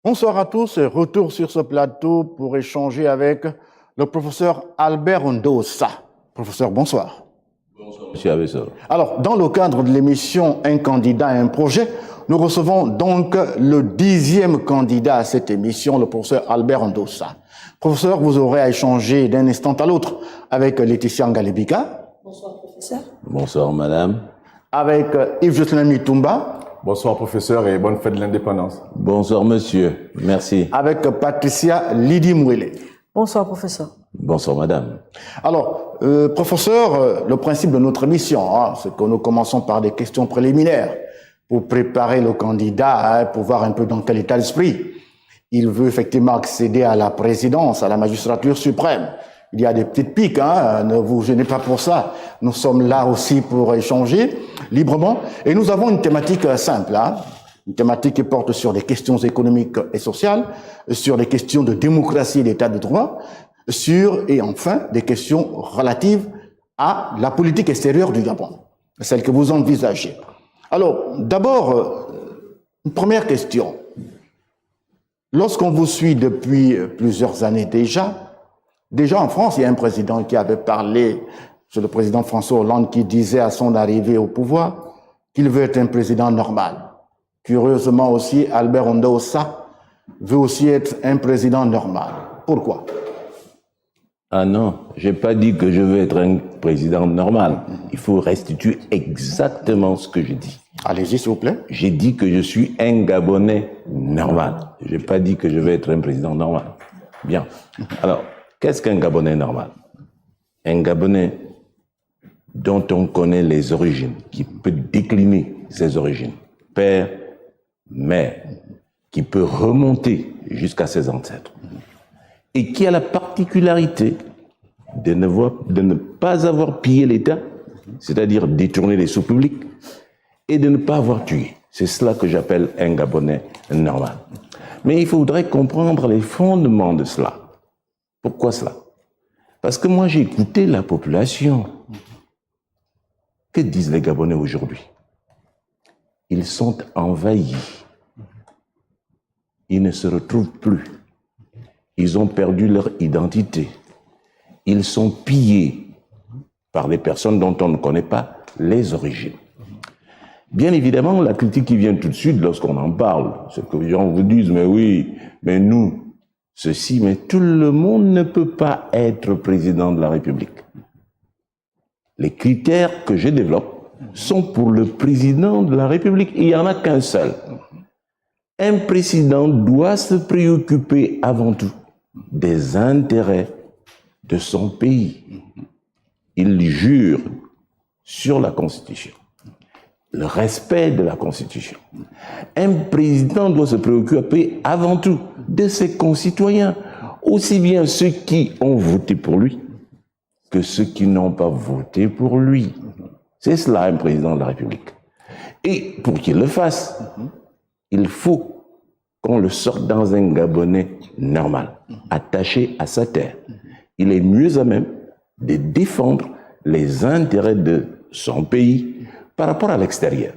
Bonsoir à tous, retour sur ce plateau pour échanger avec le professeur Albert Ndossa. Professeur, bonsoir. Bonsoir, monsieur Abessor. Alors, dans le cadre de l'émission Un candidat, un projet, nous recevons donc le 10e candidat à cette émission, le professeur Albert Ndossa. Professeur, vous aurez à échanger d'un instant à l'autre avec Laetitia Ngalebika. Bonsoir, professeur. Bonsoir, madame. Avec Yves-Jocelyn Mitumba. Bonsoir professeur et bonne fête de l'indépendance. Bonsoir, monsieur. Merci. Avec Patricia Lydie Mouele. Bonsoir, professeur. Bonsoir, madame. Alors, professeur, le principe de notre émission, c'est que nous commençons par des questions préliminaires pour préparer le candidat, pour voir un peu dans quel état d'esprit il veut effectivement accéder à la présidence, à la magistrature suprême. Il y a des petites piques, ne vous gênez pas pour ça. Nous sommes là aussi pour échanger librement. Et nous avons une thématique simple, une thématique qui porte sur des questions économiques et sociales, sur des questions de démocratie et d'état de droit, et enfin des questions relatives à la politique extérieure du Gabon, celle que vous envisagez. Alors, d'abord, une première question. Lorsqu'on vous suit depuis plusieurs années déjà en France, il y a un président qui avait parlé, c'est le président François Hollande, qui disait à son arrivée au pouvoir qu'il veut être un président normal. Curieusement aussi, Albert Ndossa veut aussi être un président normal. Pourquoi? Ah non, j'ai pas dit que je veux être un président normal. Il faut restituer exactement ce que je dis. Allez-y, s'il vous plaît. J'ai dit que je suis un Gabonais normal. J'ai pas dit que je veux être un président normal. Bien. Alors, qu'est-ce qu'un Gabonais normal? Un Gabonais dont on connaît les origines, qui peut décliner ses origines, père, mère, qui peut remonter jusqu'à ses ancêtres, et qui a la particularité de ne pas avoir pillé l'État, c'est-à-dire détourné les sous publics, et de ne pas avoir tué. C'est cela que j'appelle un Gabonais normal. Mais il faudrait comprendre les fondements de cela. Pourquoi cela? Parce que moi, j'ai écouté la population. Que disent les Gabonais aujourd'hui? Ils sont envahis. Ils ne se retrouvent plus. Ils ont perdu leur identité. Ils sont pillés par des personnes dont on ne connaît pas les origines. Bien évidemment, la critique qui vient tout de suite lorsqu'on en parle, c'est que les gens vous disent, mais oui, mais nous, ceci, mais tout le monde ne peut pas être président de la République. Les critères que je développe sont pour le président de la République. Il n'y en a qu'un seul. Un président doit se préoccuper avant tout des intérêts de son pays. Il jure sur la Constitution, le respect de la Constitution. Un président doit se préoccuper avant tout de ses concitoyens, aussi bien ceux qui ont voté pour lui que ceux qui n'ont pas voté pour lui. C'est cela un président de la République. Et pour qu'il le fasse, il faut qu'on le sorte dans un Gabonais normal, attaché à sa terre. Il est mieux à même de défendre les intérêts de son pays par rapport à l'extérieur.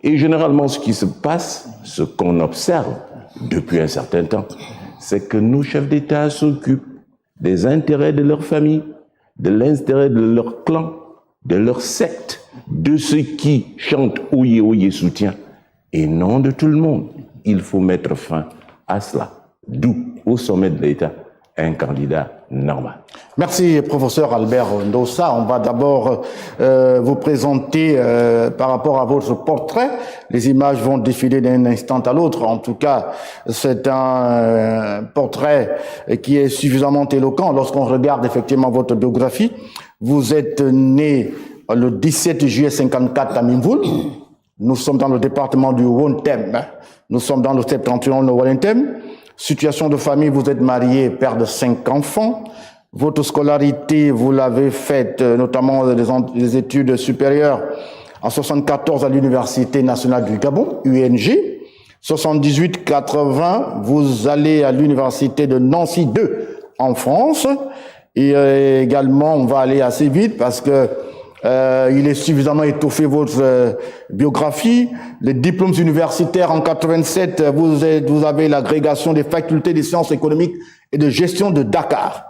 Et généralement, ce qui se passe, ce qu'on observe depuis un certain temps, c'est que nos chefs d'État s'occupent des intérêts de leur famille, de l'intérêt de leur clan, de leur secte, de ceux qui chantent « Oyez, oyez, soutien », et non de tout le monde. Il faut mettre fin à cela. D'où, au sommet de l'État, un candidat normal. Merci, professeur Albert Ndossa. On va d'abord vous présenter par rapport à votre portrait. Les images vont défiler d'un instant à l'autre. En tout cas, c'est un portrait qui est suffisamment éloquent lorsqu'on regarde effectivement votre biographie. Vous êtes né le 17 juillet 54 à Mimvoul. Nous sommes dans le département du Wontem. Nous sommes dans le septentrion de Wontem. Situation de famille, vous êtes marié, père de 5 enfants. Votre scolarité, vous l'avez faite, notamment les études supérieures, en 74 à l'Université nationale du Gabon, UNG. 78-80, vous allez à l'Université de Nancy 2 en France. Et également, on va aller assez vite parce que Il est suffisamment étoffé votre biographie. Les diplômes universitaires en 87, vous avez l'agrégation des facultés des sciences économiques et de gestion de Dakar.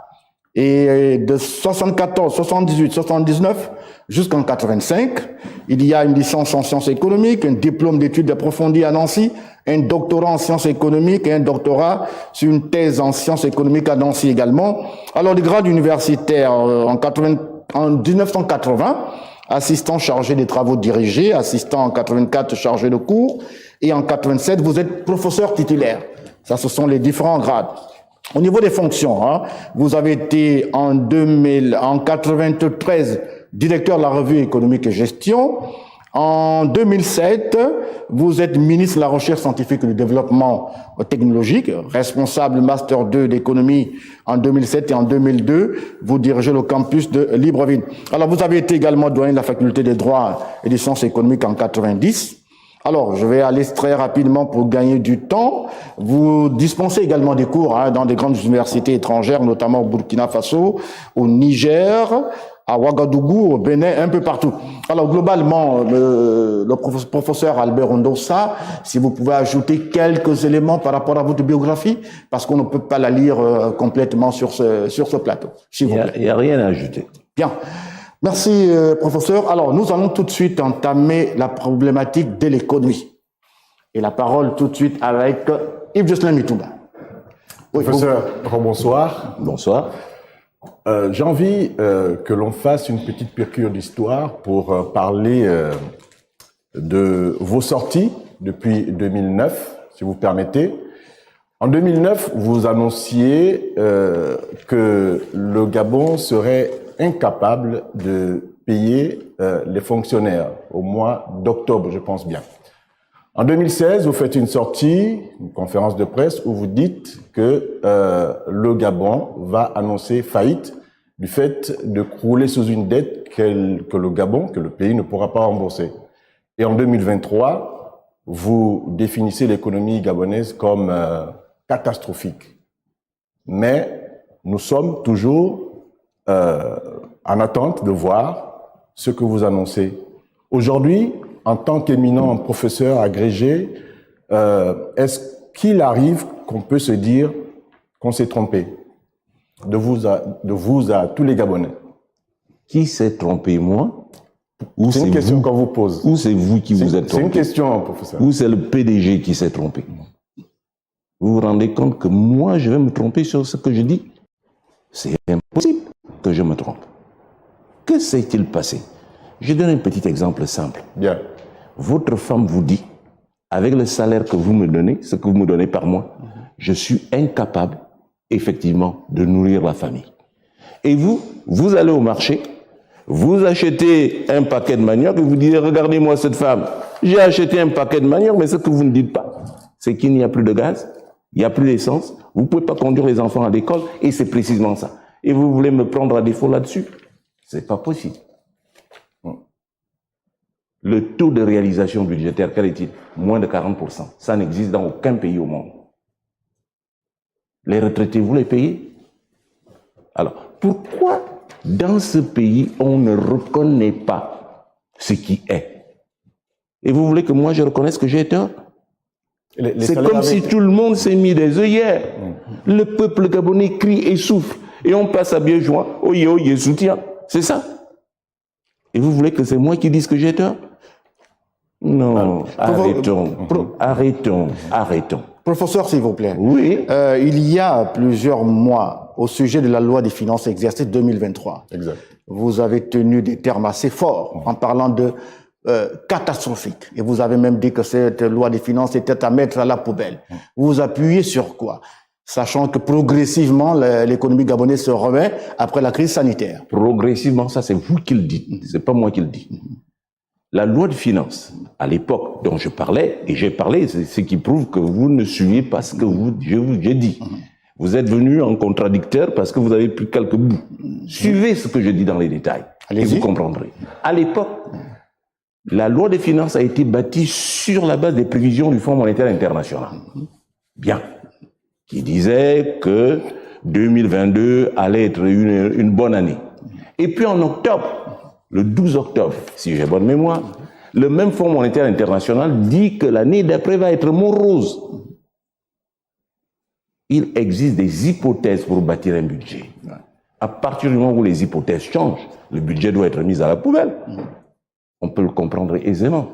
Et de 74, 78, 79 jusqu'en 85, il y a une licence en sciences économiques, un diplôme d'études approfondies à Nancy, un doctorat en sciences économiques et un doctorat sur une thèse en sciences économiques à Nancy également. Alors, le grade universitaire en 1980, assistant chargé des travaux dirigés, assistant en 84 chargé de cours, et en 87, vous êtes professeur titulaire. Ça, ce sont les différents grades. Au niveau des fonctions, vous avez été en 93 directeur de la revue économique et gestion. En 2007, vous êtes ministre de la Recherche scientifique et du développement technologique, responsable Master 2 d'économie en 2007 et en 2002, vous dirigez le campus de Libreville. Alors, vous avez été également doyen de la faculté des droits et des sciences économiques en 90. Alors, je vais aller très rapidement pour gagner du temps. Vous dispensez également des cours dans des grandes universités étrangères, notamment au Burkina Faso, au Niger, à Ouagadougou, au Bénin, un peu partout. Alors, globalement, le professeur Albert Ondossa, si vous pouvez ajouter quelques éléments par rapport à votre biographie, parce qu'on ne peut pas la lire complètement sur ce plateau, s'il vous plaît. Il n'y a rien à ajouter. Bien. Merci, professeur. Alors, nous allons tout de suite entamer la problématique de l'économie. Et la parole tout de suite avec Yves-Jocelyn Mitouba. Oui, professeur, bonsoir. Bonsoir. J'ai envie que l'on fasse une petite piqûre d'histoire pour parler de vos sorties depuis 2009, si vous permettez. En 2009, vous annonciez que le Gabon serait incapable de payer les fonctionnaires au mois d'octobre, je pense bien. En 2016, vous faites une sortie, une conférence de presse où vous dites que le Gabon va annoncer faillite du fait de crouler sous une dette que le Gabon, que le pays ne pourra pas rembourser. Et en 2023, vous définissez l'économie gabonaise comme catastrophique. Mais nous sommes toujours en attente de voir ce que vous annoncez. Aujourd'hui, en tant qu'éminent professeur agrégé, est-ce qu'il arrive qu'on peut se dire qu'on s'est trompé de vous à tous les Gabonais? Qui s'est trompé, moi? C'est une question qu'on vous pose. Ou c'est vous qui vous êtes trompé? C'est une question, professeur. Ou c'est le PDG qui s'est trompé? Vous vous rendez compte que moi, je vais me tromper sur ce que je dis? C'est impossible que je me trompe. Que s'est-il passé? Je donne un petit exemple simple. Bien. Votre femme vous dit, avec le salaire que vous me donnez, ce que vous me donnez par mois, je suis incapable, effectivement, de nourrir la famille. Et vous allez au marché, vous achetez un paquet de manioc et vous dites, regardez-moi cette femme, j'ai acheté un paquet de manioc, mais ce que vous ne dites pas, c'est qu'il n'y a plus de gaz, il n'y a plus d'essence, vous ne pouvez pas conduire les enfants à l'école, et c'est précisément ça. Et vous voulez me prendre à défaut là-dessus? C'est pas possible. Le taux de réalisation budgétaire, quel est-il? Moins de 40%. Ça n'existe dans aucun pays au monde. Les retraités, vous les payez? Alors, pourquoi dans ce pays, on ne reconnaît pas ce qui est? Et vous voulez que moi, je reconnaisse que j'ai tort? C'est comme si tout le monde s'est mis des œillères. Le peuple gabonais crie et souffre. Et on passe à bien joint. Oye, oye, soutien. C'est ça. Et vous voulez que c'est moi qui dise que j'ai tort? Non, arrêtons. Professeur, s'il vous plaît. Oui. Il y a plusieurs mois, au sujet de la loi des finances exercées 2023, Exact. Vous avez tenu des termes assez forts en parlant de catastrophique. Et vous avez même dit que cette loi des finances était à mettre à la poubelle. Vous vous appuyez sur quoi? Sachant que progressivement, l'économie gabonaise se remet après la crise sanitaire. Progressivement, ça c'est vous qui le dites, c'est pas moi qui le dis. La loi de finances, à l'époque dont je parlais, et j'ai parlé, c'est ce qui prouve que vous ne suivez pas ce que j'ai dit. Vous êtes venu en contradicteur parce que vous avez pris quelques bouts. Suivez ce que je dis dans les détails, et vous comprendrez. À l'époque, la loi des finances a été bâtie sur la base des prévisions du Fonds monétaire international. Bien. Qui disait que 2022 allait être une bonne année. Et puis en octobre, le 12 octobre, si j'ai bonne mémoire, le même Fonds monétaire international dit que l'année d'après va être morose. Il existe des hypothèses pour bâtir un budget. À partir du moment où les hypothèses changent, le budget doit être mis à la poubelle. On peut le comprendre aisément.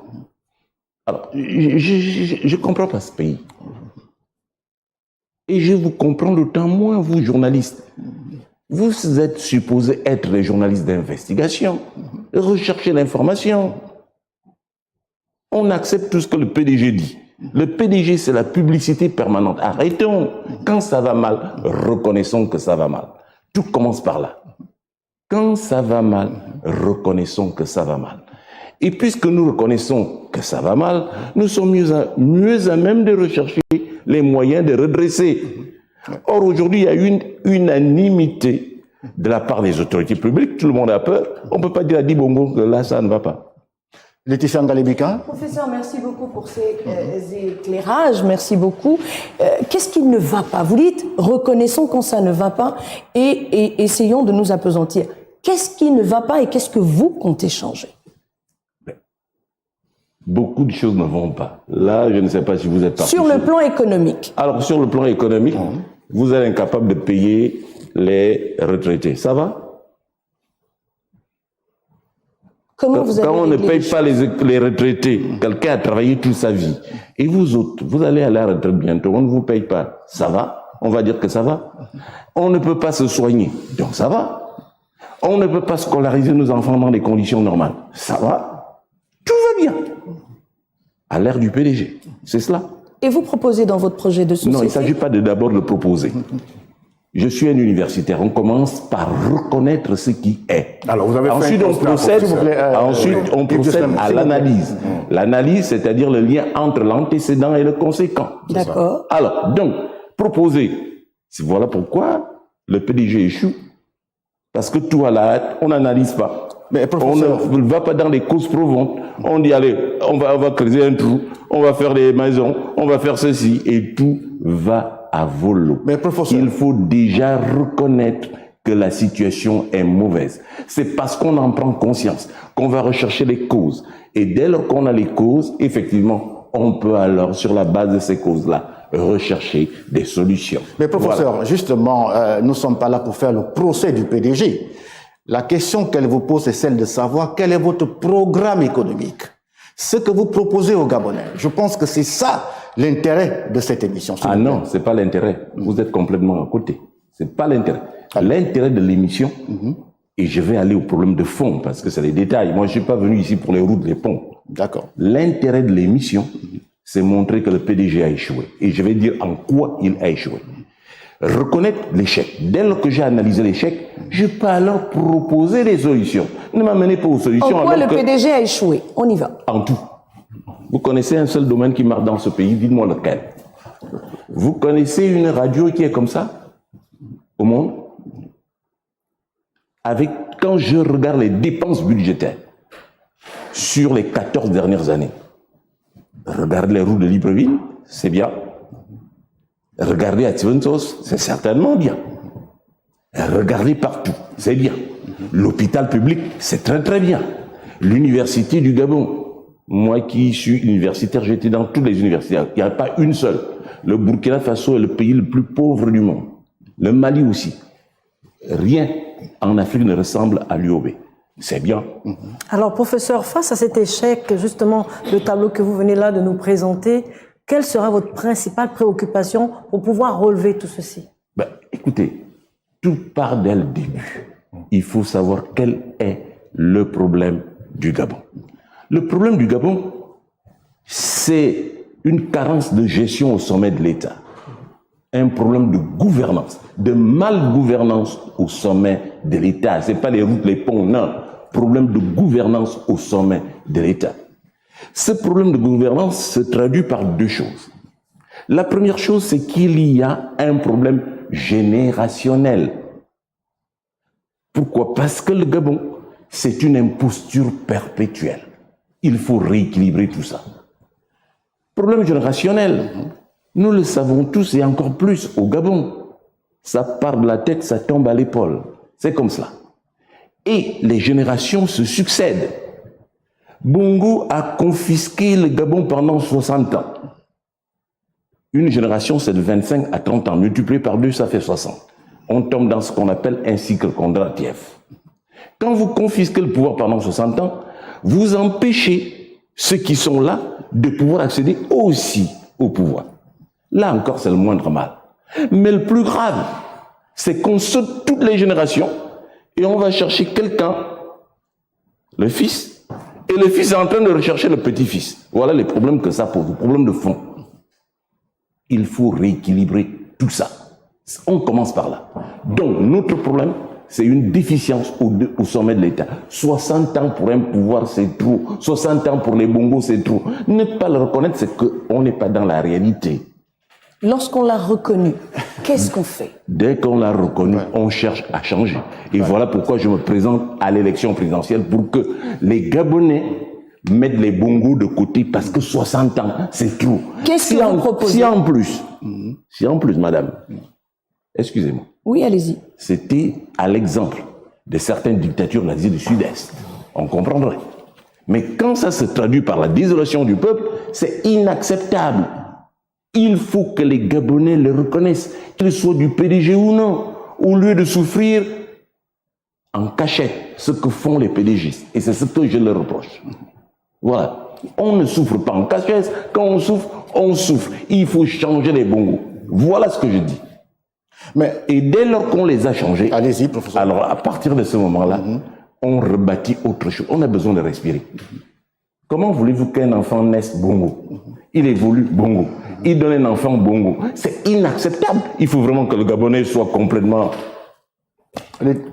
Alors, je ne comprends pas ce pays. Et je vous comprends d'autant moins, vous, journalistes. Vous êtes supposés être des journalistes d'investigation, rechercher l'information. On accepte tout ce que le PDG dit. Le PDG, c'est la publicité permanente. Arrêtons. Quand ça va mal, reconnaissons que ça va mal. Tout commence par là. Quand ça va mal, reconnaissons que ça va mal. Et puisque nous reconnaissons que ça va mal, nous sommes mieux à même de rechercher les moyens de redresser. Or, aujourd'hui, il y a une unanimité de la part des autorités publiques. Tout le monde a peur. On ne peut pas dire à Dibongo que là, ça ne va pas. Laetitia Ngalebika. Professeur, merci beaucoup pour ces éclairages, merci beaucoup. Qu'est-ce qui ne va pas? Vous dites, reconnaissons quand ça ne va pas et essayons de nous appesantir. Qu'est-ce qui ne va pas et qu'est-ce que vous comptez changer? Beaucoup de choses ne vont pas. Là, je ne sais pas si vous êtes parti. Sur le plan économique. Alors, sur le plan économique, vous êtes incapable de payer les retraités. Ça va? Comment vous allez Quand on ne régler paye pas les retraités, quelqu'un a travaillé toute sa vie, et vous autres, vous allez à la retraite bientôt, on ne vous paye pas. Ça va? On va dire que ça va. On ne peut pas se soigner, donc ça va. On ne peut pas scolariser nos enfants dans des conditions normales. Ça va. Tout va bien. À l'ère du PDG. C'est cela. Et vous proposez dans votre projet de société? Non, il ne s'agit pas d'abord de proposer. Je suis un universitaire. On commence par reconnaître ce qui est. Alors, vous avez ensuite, fait un on procède, on procède à l'analyse. L'analyse, c'est-à-dire le lien entre l'antécédent et le conséquent. D'accord. Alors, donc, proposer. Voilà pourquoi le PDG échoue. Parce que tout à la hâte, on n'analyse pas. Mais professeur, on ne va pas dans les causes profondes. On dit, allez, on va creuser un trou, on va faire des maisons, on va faire ceci, et tout va à volo. Mais professeur, il faut déjà reconnaître que la situation est mauvaise. C'est parce qu'on en prend conscience qu'on va rechercher les causes. Et dès lors qu'on a les causes, effectivement, on peut alors, sur la base de ces causes-là, rechercher des solutions. Mais professeur, justement, nous ne sommes pas là pour faire le procès du PDG. La question qu'elle vous pose est celle de savoir quel est votre programme économique. Ce que vous proposez aux Gabonais. Je pense que c'est ça l'intérêt de cette émission. Ah non, c'est pas l'intérêt. Vous êtes complètement à côté. C'est pas l'intérêt. L'intérêt de l'émission, et je vais aller au problème de fond parce que c'est les détails. Moi, je suis pas venu ici pour les routes, les ponts. D'accord. L'intérêt de l'émission, c'est montrer que le PDG a échoué. Et je vais dire en quoi il a échoué. Reconnaître l'échec. Dès lors que j'ai analysé l'échec, je peux alors proposer des solutions. Ne m'amenez pas aux solutions. En quoi le PDG a échoué? On y va. En tout. Vous connaissez un seul domaine qui marche dans ce pays, dites-moi lequel. Vous connaissez une radio qui est comme ça au monde? Quand je regarde les dépenses budgétaires sur les 14 dernières années, regardez les routes de Libreville, c'est bien. Regardez à Tiventos, c'est certainement bien. Regardez partout, c'est bien. L'hôpital public, c'est très très bien. L'université du Gabon, moi qui suis universitaire, j'étais dans toutes les universités. Il n'y a pas une seule. Le Burkina Faso est le pays le plus pauvre du monde. Le Mali aussi. Rien en Afrique ne ressemble à l'UOB. C'est bien. Alors, professeur, face à cet échec, justement, le tableau que vous venez là de nous présenter, quelle sera votre principale préoccupation pour pouvoir relever tout ceci? Écoutez, tout part dès le début. Il faut savoir quel est le problème du Gabon. Le problème du Gabon, c'est une carence de gestion au sommet de l'État. Un problème de gouvernance, de mal-gouvernance au sommet de l'État. Ce n'est pas les routes, les ponts, non. Problème de gouvernance au sommet de l'État. Ce problème de gouvernance se traduit par deux choses. La première chose, c'est qu'il y a un problème générationnel. Pourquoi? Parce que le Gabon, c'est une imposture perpétuelle. Il faut rééquilibrer tout ça. Problème générationnel, nous le savons tous et encore plus au Gabon. Ça part de la tête, ça tombe à l'épaule. C'est comme cela. Et les générations se succèdent. Bongo a confisqué le Gabon pendant 60 ans. Une génération, c'est de 25 à 30 ans. Multiplié par 2, ça fait 60. On tombe dans ce qu'on appelle un cycle Kondratiev. Quand vous confisquez le pouvoir pendant 60 ans, vous empêchez ceux qui sont là de pouvoir accéder aussi au pouvoir. Là encore, c'est le moindre mal. Mais le plus grave, c'est qu'on saute toutes les générations et on va chercher quelqu'un, le fils, et le fils est en train de rechercher le petit-fils. Voilà les problèmes que ça pose, les problèmes de fond. Il faut rééquilibrer tout ça. On commence par là. Donc, notre problème, c'est une déficience au sommet de l'État. 60 ans pour un pouvoir, c'est trop. 60 ans pour les bongos, c'est trop. Ne pas le reconnaître, c'est qu'on n'est pas dans la réalité. Lorsqu'on l'a reconnu, qu'est-ce qu'on fait? Dès qu'on l'a reconnu, on cherche à changer. Et voilà pourquoi je me présente à l'élection présidentielle, pour que les Gabonais mettent les bongos de côté, parce que 60 ans, c'est trop. Qu'est-ce que vous proposez? Si en plus, madame, excusez-moi. Oui, allez-y. C'était à l'exemple de certaines dictatures de l'Asie du Sud-Est. On comprendrait. Mais quand ça se traduit par la désolation du peuple, c'est inacceptable. Il faut que les Gabonais le reconnaissent, qu'ils soient du PDG ou non, au lieu de souffrir en cachette, ce que font les PDGistes. Et c'est ce que je leur reproche. Voilà. On ne souffre pas en cachette. Quand on souffre, on souffre. Il faut changer les bongos. Voilà ce que je dis. Et dès lors qu'on les a changés, allez-y, professeur. Alors à partir de ce moment-là, on rebâtit autre chose. On a besoin de respirer. Comment voulez-vous qu'un enfant naisse bongo? Il évolue bongo. Il donne un enfant bongo. C'est inacceptable. Il faut vraiment que le Gabonais soit complètement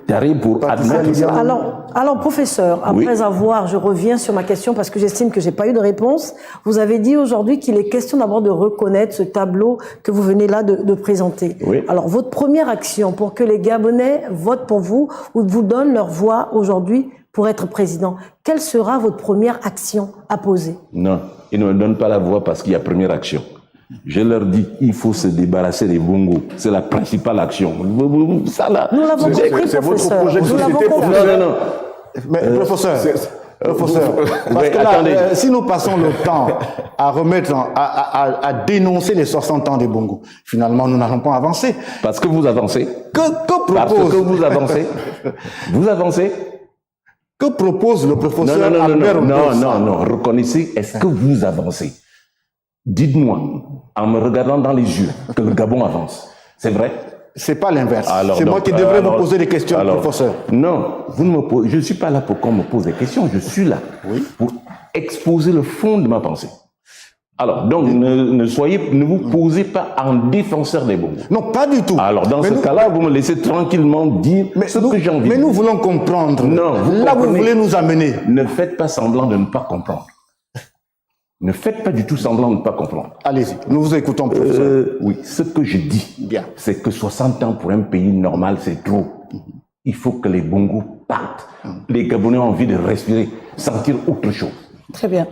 taré pour admettre ça. Alors, professeur, après avoir, je reviens sur ma question parce que j'estime que j'ai pas eu de réponse. Vous avez dit aujourd'hui qu'il est question d'abord de reconnaître ce tableau que vous venez là de présenter. Oui. Alors, votre première action pour que les Gabonais votent pour vous ou vous donnent leur voix aujourd'hui pour être président, quelle sera votre première action à poser? Non, ils ne me donnent pas la voix parce qu'il y a première action. Je leur dis, il faut se débarrasser des bongos. C'est la principale action. Ça, là, nous l'avons compris, professeur. Nous l'avons compris. Non. Mais professeur, parce que là, si nous passons le temps à remettre, à dénoncer les 60 ans des bongos, finalement, nous n'allons pas avancer. Parce que vous avancez. Que propose... Parce que vous avancez. Vous avancez. Que propose le professeur Albert Odos? Non. Reconnaissez, est-ce que vous avancez? Dites-moi, en me regardant dans les yeux, que le Gabon avance. C'est vrai? C'est pas l'inverse. C'est moi qui devrais vous poser des questions, professeur. Non, vous ne me posez, je ne suis pas là pour qu'on me pose des questions. Je suis là pour exposer le fond de ma pensée. Alors, donc, ne vous posez pas en défenseur des bongos. Non, pas du tout. Alors, dans ce cas-là, vous me laissez tranquillement dire ce que j'ai envie de dire. Mais nous voulons comprendre. Non, vous voulez nous amener. Ne faites pas semblant de ne pas comprendre. Ne faites pas du tout semblant de ne pas comprendre. Allez-y, nous vous écoutons, professeur. Oui, ce que je dis, c'est que 60 ans pour un pays normal, c'est trop. Il faut que les bongos partent. Les Gabonais ont envie de respirer, sentir autre chose. Très bien.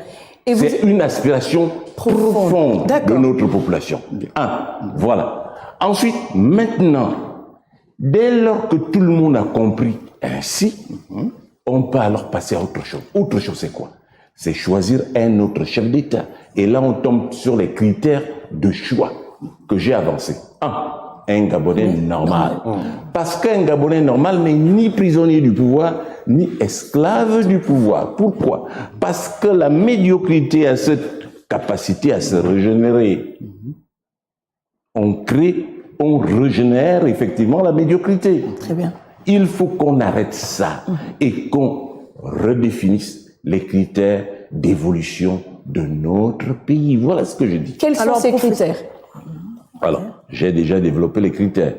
C'est une aspiration profonde de notre population. Voilà. Ensuite, maintenant, dès lors que tout le monde a compris ainsi, on peut alors passer à autre chose. Autre chose, c'est quoi? C'est choisir un autre chef d'État. Et là, on tombe sur les critères de choix que j'ai avancés. Un Gabonais normal. Parce qu'un Gabonais normal n'est ni prisonnier du pouvoir, ni esclave du pouvoir. Pourquoi? Parce que la médiocrité a cette capacité à se régénérer. On crée, on régénère effectivement la médiocrité. Très bien. Il faut qu'on arrête ça et qu'on redéfinisse les critères d'évolution de notre pays. Voilà ce que je dis. Quels sont ces critères? Alors, j'ai déjà développé les critères.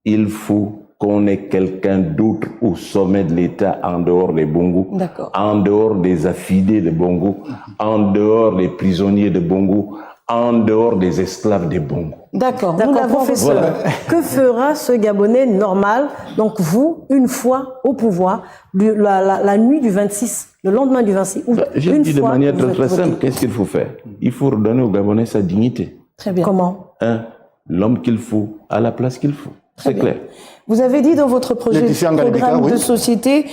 Il faut qu'on ait quelqu'un d'autre au sommet de l'État en dehors des bongos, en dehors des affidés de bongos, en dehors des prisonniers de bongos, en dehors des esclaves des bongos. D'accord, professeur. Voilà. Que fera ce Gabonais normal, donc vous, une fois au pouvoir, la nuit du 26, le lendemain du 26 août? Je dis de manière très simple, qu'est-ce qu'il faut faire? Il faut redonner au Gabonais sa dignité. Très bien. Comment? L'homme qu'il faut, à la place qu'il faut. C'est clair. Vous avez dit dans votre programme de société,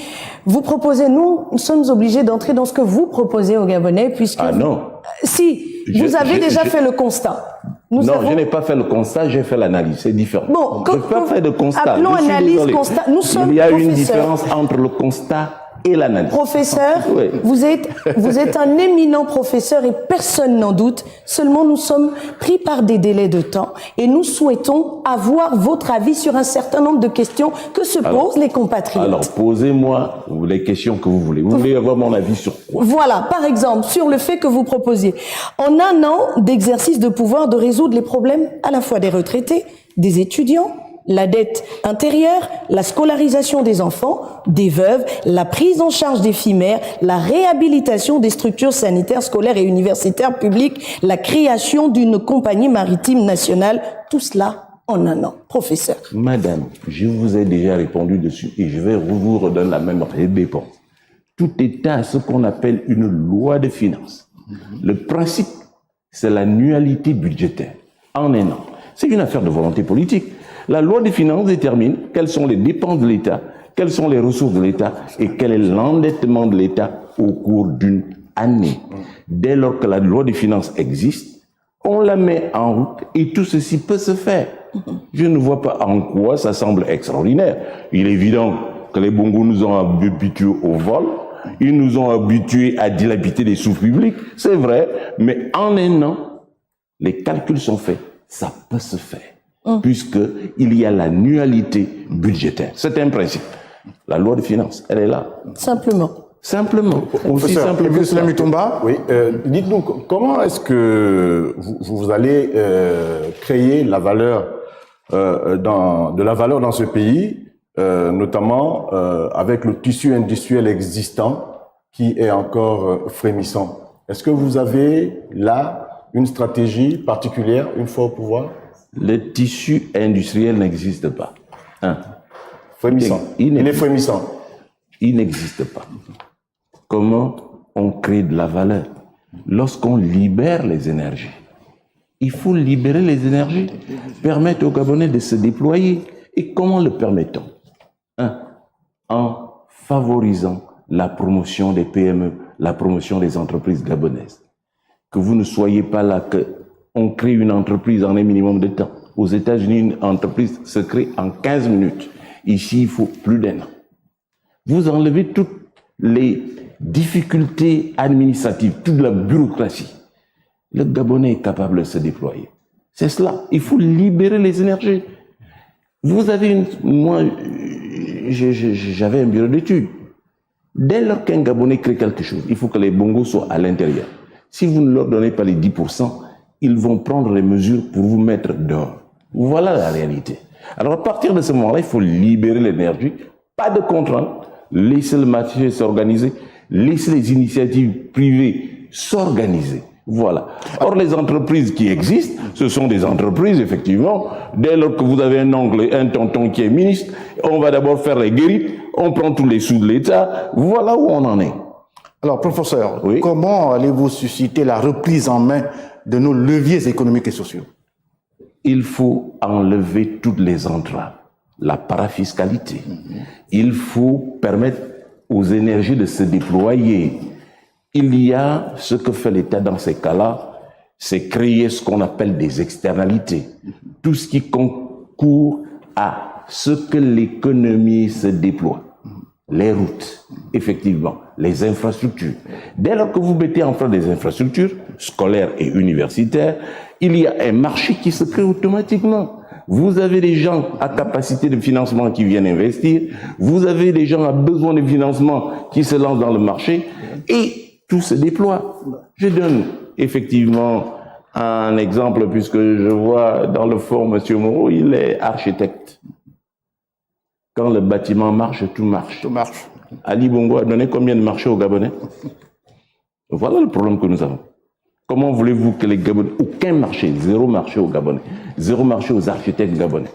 vous proposez, nous sommes obligés d'entrer dans ce que vous proposez aux Gabonais, puisque... Ah non. Si, vous avez déjà fait le constat. Non, je n'ai pas fait le constat, j'ai fait l'analyse, c'est différent. Bon, je n'ai pas fait de constat. Appelons analyse, constat. Nous sommes Il y a une différence entre le constat et l'analyse. Professeur, oui. vous êtes un éminent professeur et personne n'en doute. Seulement, nous sommes pris par des délais de temps et nous souhaitons avoir votre avis sur un certain nombre de questions que se posent les compatriotes. Alors, posez-moi les questions que vous voulez. Vous voulez avoir mon avis sur quoi? Voilà, par exemple, sur le fait que vous proposiez, en un an d'exercice de pouvoir, de résoudre les problèmes à la fois des retraités, des étudiants, la dette intérieure, la scolarisation des enfants, des veuves, la prise en charge des filles mères, la réhabilitation des structures sanitaires, scolaires et universitaires publiques, la création d'une compagnie maritime nationale, tout cela en un an. Professeur. Madame, je vous ai déjà répondu dessus et je vais vous redonner la même réponse. Tout État a ce qu'on appelle une loi de finances. Le principe, c'est l'annualité budgétaire en un an. C'est une affaire de volonté politique. La loi des finances détermine quelles sont les dépenses de l'État, quelles sont les ressources de l'État et quel est l'endettement de l'État au cours d'une année. Dès lors que la loi des finances existe, on la met en route et tout ceci peut se faire. Je ne vois pas en quoi ça semble extraordinaire. Il est évident que les Bongos nous ont habitués au vol, ils nous ont habitués à dilapider les sous publics, c'est vrai, mais en un an, les calculs sont faits, ça peut se faire. Puisqu'il y a l'annualité budgétaire. C'est un principe. La loi de finances, elle est là. Simplement. Simplement. Aussi simple que ça. Oui, dites-nous, comment est-ce que vous allez créer la valeur, de la valeur dans ce pays, notamment avec le tissu industriel existant qui est encore frémissant? Est-ce que vous avez là une stratégie particulière une fois au pouvoir? Le tissu industriel n'existe pas. Frémissant. Il est frémissant. Il n'existe pas. Comment on crée de la valeur? Lorsqu'on libère les énergies. Il faut libérer les énergies, permettre aux Gabonais de se déployer. Et comment le permettons? En favorisant la promotion des PME, la promotion des entreprises gabonaises. Que vous ne soyez pas là, qu'on crée une entreprise en un minimum de temps. Aux États-Unis, une entreprise se crée en 15 minutes. Ici, il faut plus d'un an. Vous enlevez toutes les difficultés administratives, toute la bureaucratie. Le Gabonais est capable de se déployer. C'est cela. Il faut libérer les énergies. Vous avez moi, j'avais un bureau d'études. Dès lors qu'un Gabonais crée quelque chose, il faut que les Bongos soient à l'intérieur. Si vous ne leur donnez pas les 10%, ils vont prendre les mesures pour vous mettre dehors. Voilà la réalité. Alors à partir de ce moment-là, il faut libérer l'énergie, pas de contraintes, laisser le marché s'organiser, laisser les initiatives privées s'organiser. Voilà. Or, les entreprises qui existent, ce sont des entreprises, effectivement. Dès lors que vous avez un oncle, un tonton qui est ministre, on va d'abord faire les guérites, on prend tous les sous de l'État. Voilà où on en est. Alors, professeur, oui. Comment allez-vous susciter la reprise en main de nos leviers économiques et sociaux? Il faut enlever toutes les entraves, la parafiscalité. Il faut permettre aux énergies de se déployer. Il y a ce que fait l'État dans ces cas-là, c'est créer ce qu'on appelle des externalités. Tout ce qui concourt à ce que l'économie se déploie. Les routes, effectivement, les infrastructures. Dès lors que vous mettez en place des infrastructures scolaires et universitaires, il y a un marché qui se crée automatiquement. Vous avez des gens à capacité de financement qui viennent investir, vous avez des gens à besoin de financement qui se lancent dans le marché et tout se déploie. Je donne effectivement un exemple puisque je vois dans le fond M. Moreau, il est architecte. Quand le bâtiment marche, tout marche. Tout marche. Ali Bongo a donné combien de marchés aux Gabonais? Voilà le problème que nous avons. Comment voulez-vous que les Gabonais... Aucun marché, zéro marché aux Gabonais. Zéro marché aux architectes gabonais.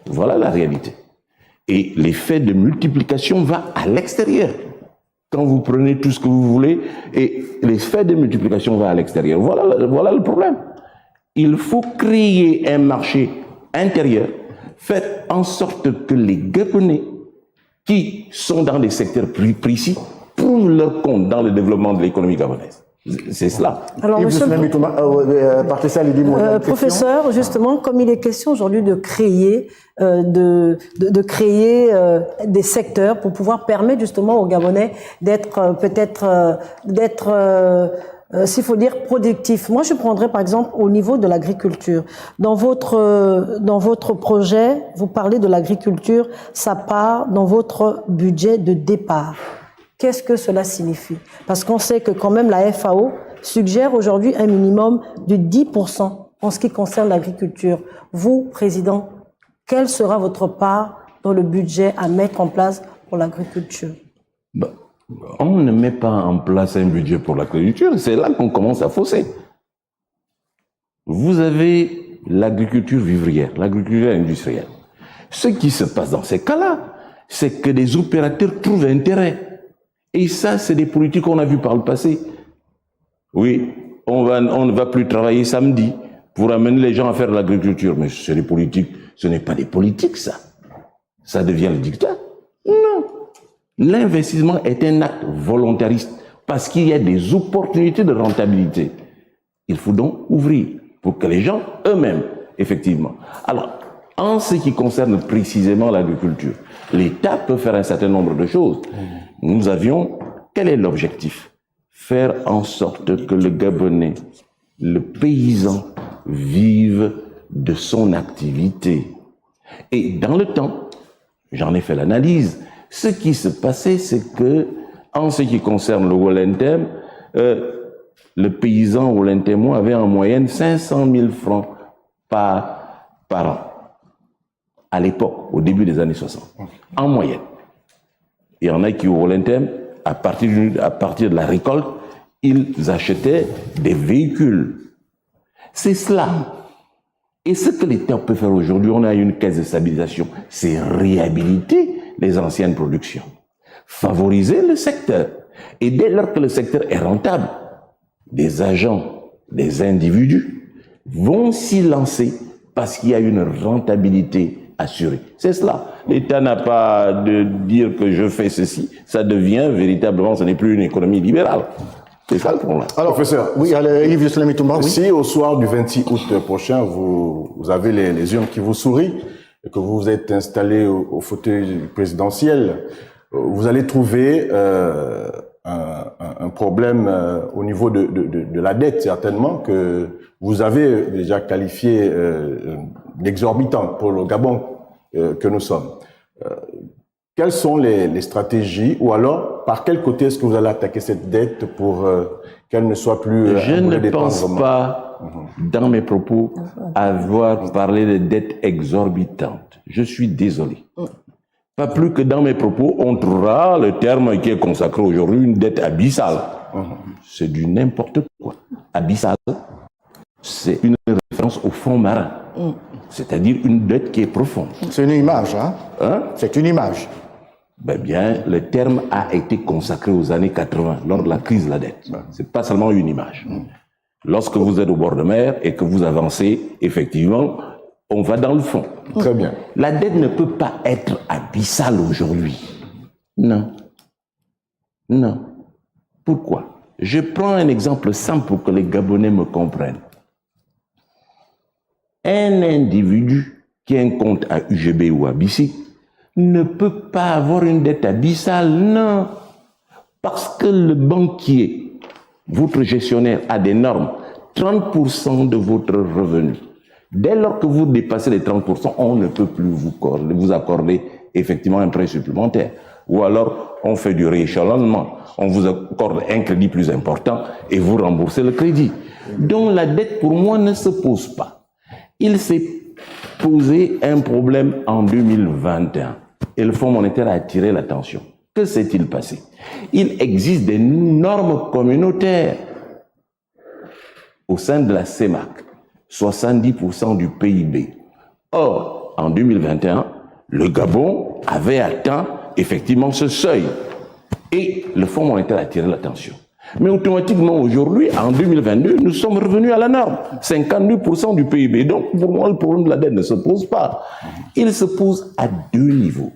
Voilà la réalité. Et l'effet de multiplication va à l'extérieur. Quand vous prenez tout ce que vous voulez, et l'effet de multiplication va à l'extérieur. Voilà le problème. Il faut créer un marché intérieur, Faites en sorte que les Gabonais qui sont dans des secteurs plus précis trouvent leur compte dans le développement de l'économie gabonaise. C'est cela. Alors, monsieur le professeur, justement, comme il est question aujourd'hui de créer, des secteurs pour pouvoir permettre justement aux Gabonais d'être s'il faut dire productifs. Moi, je prendrais par exemple au niveau de l'agriculture. Dans votre projet, vous parlez de l'agriculture, ça part dans votre budget de départ. Qu'est-ce que cela signifie? Parce qu'on sait que quand même la FAO suggère aujourd'hui un minimum de 10% en ce qui concerne l'agriculture. Vous, Président, quelle sera votre part dans le budget à mettre en place pour l'agriculture? On ne met pas en place un budget pour l'agriculture, c'est là qu'on commence à fausser. Vous avez l'agriculture vivrière, l'agriculture industrielle. Ce qui se passe dans ces cas-là, c'est que des opérateurs trouvent intérêt. Et ça, c'est des politiques qu'on a vues par le passé. Oui, on ne va plus travailler samedi pour amener les gens à faire de l'agriculture. Mais c'est des politiques, ce n'est pas des politiques, ça. Ça devient le dictat. Non. L'investissement est un acte volontariste parce qu'il y a des opportunités de rentabilité. Il faut donc ouvrir pour que les gens eux-mêmes, effectivement. Alors, en ce qui concerne précisément l'agriculture, l'État peut faire un certain nombre de choses. Nous avions, quel est l'objectif? Faire en sorte que le Gabonais, le paysan, vive de son activité. Et dans le temps, j'en ai fait l'analyse, ce qui se passait, c'est que, en ce qui concerne le Wollentem, le paysan wollentemois avait en moyenne 500 000 francs par an. À l'époque, au début des années 60, en moyenne. Il y en a qui, au Wollentem, à partir de la récolte, ils achetaient des véhicules. C'est cela. Et ce que l'État peut faire aujourd'hui, on a une caisse de stabilisation, c'est réhabiliter les anciennes productions, favoriser le secteur. Et dès lors que le secteur est rentable, des agents, des individus vont s'y lancer parce qu'il y a une rentabilité assurée. C'est cela. L'État n'a pas de dire que je fais ceci, ça devient véritablement, ce n'est plus une économie libérale. C'est ça le problème. Alors, professeur, oui, Yves Yousselami Toumba, oui. Si au soir du 26 août prochain, vous avez les urnes qui vous sourient et que vous êtes installé au fauteuil présidentiel, vous allez trouver un problème au niveau de la dette, certainement, que vous avez déjà qualifié d'exorbitant pour le Gabon que nous sommes. Quelles sont les stratégies, ou alors par quel côté est-ce que vous allez attaquer cette dette pour qu'elle ne soit plus... Je ne pense pas, dans mes propos, avoir parlé de dette exorbitante. Je suis désolé. Pas plus que dans mes propos, on trouvera le terme qui est consacré aujourd'hui, une dette abyssale. C'est du n'importe quoi. Abyssale, c'est une référence au fond marin. C'est-à-dire une dette qui est profonde. C'est une image, hein? C'est une image. Ben bien, le terme a été consacré aux années 80, lors de la crise de la dette. C'est pas seulement une image. Lorsque vous êtes au bord de mer et que vous avancez, effectivement, on va dans le fond. Très bien. La dette ne peut pas être abyssale aujourd'hui. Non. Non. Pourquoi? Je prends un exemple simple pour que les Gabonais me comprennent. Un individu qui a un compte à UGB ou à BICI ne peut pas avoir une dette abyssale, non. Parce que le banquier, votre gestionnaire, a des normes, 30% de votre revenu. Dès lors que vous dépassez les 30%, on ne peut plus vous accorder effectivement un prêt supplémentaire. Ou alors, on fait du rééchelonnement. On vous accorde un crédit plus important et vous remboursez le crédit. Donc la dette, pour moi, ne se pose pas. Il s'est posé un problème en 2021 et le Fonds monétaire a attiré l'attention. Que s'est-il passé? Il existe des normes communautaires au sein de la CEMAC, 70% du PIB. Or, en 2021, le Gabon avait atteint effectivement ce seuil et le Fonds monétaire a attiré l'attention. Mais automatiquement, aujourd'hui, en 2022, nous sommes revenus à la norme. 52% du PIB. Donc, pour moi, le problème de la dette ne se pose pas. Il se pose à deux niveaux.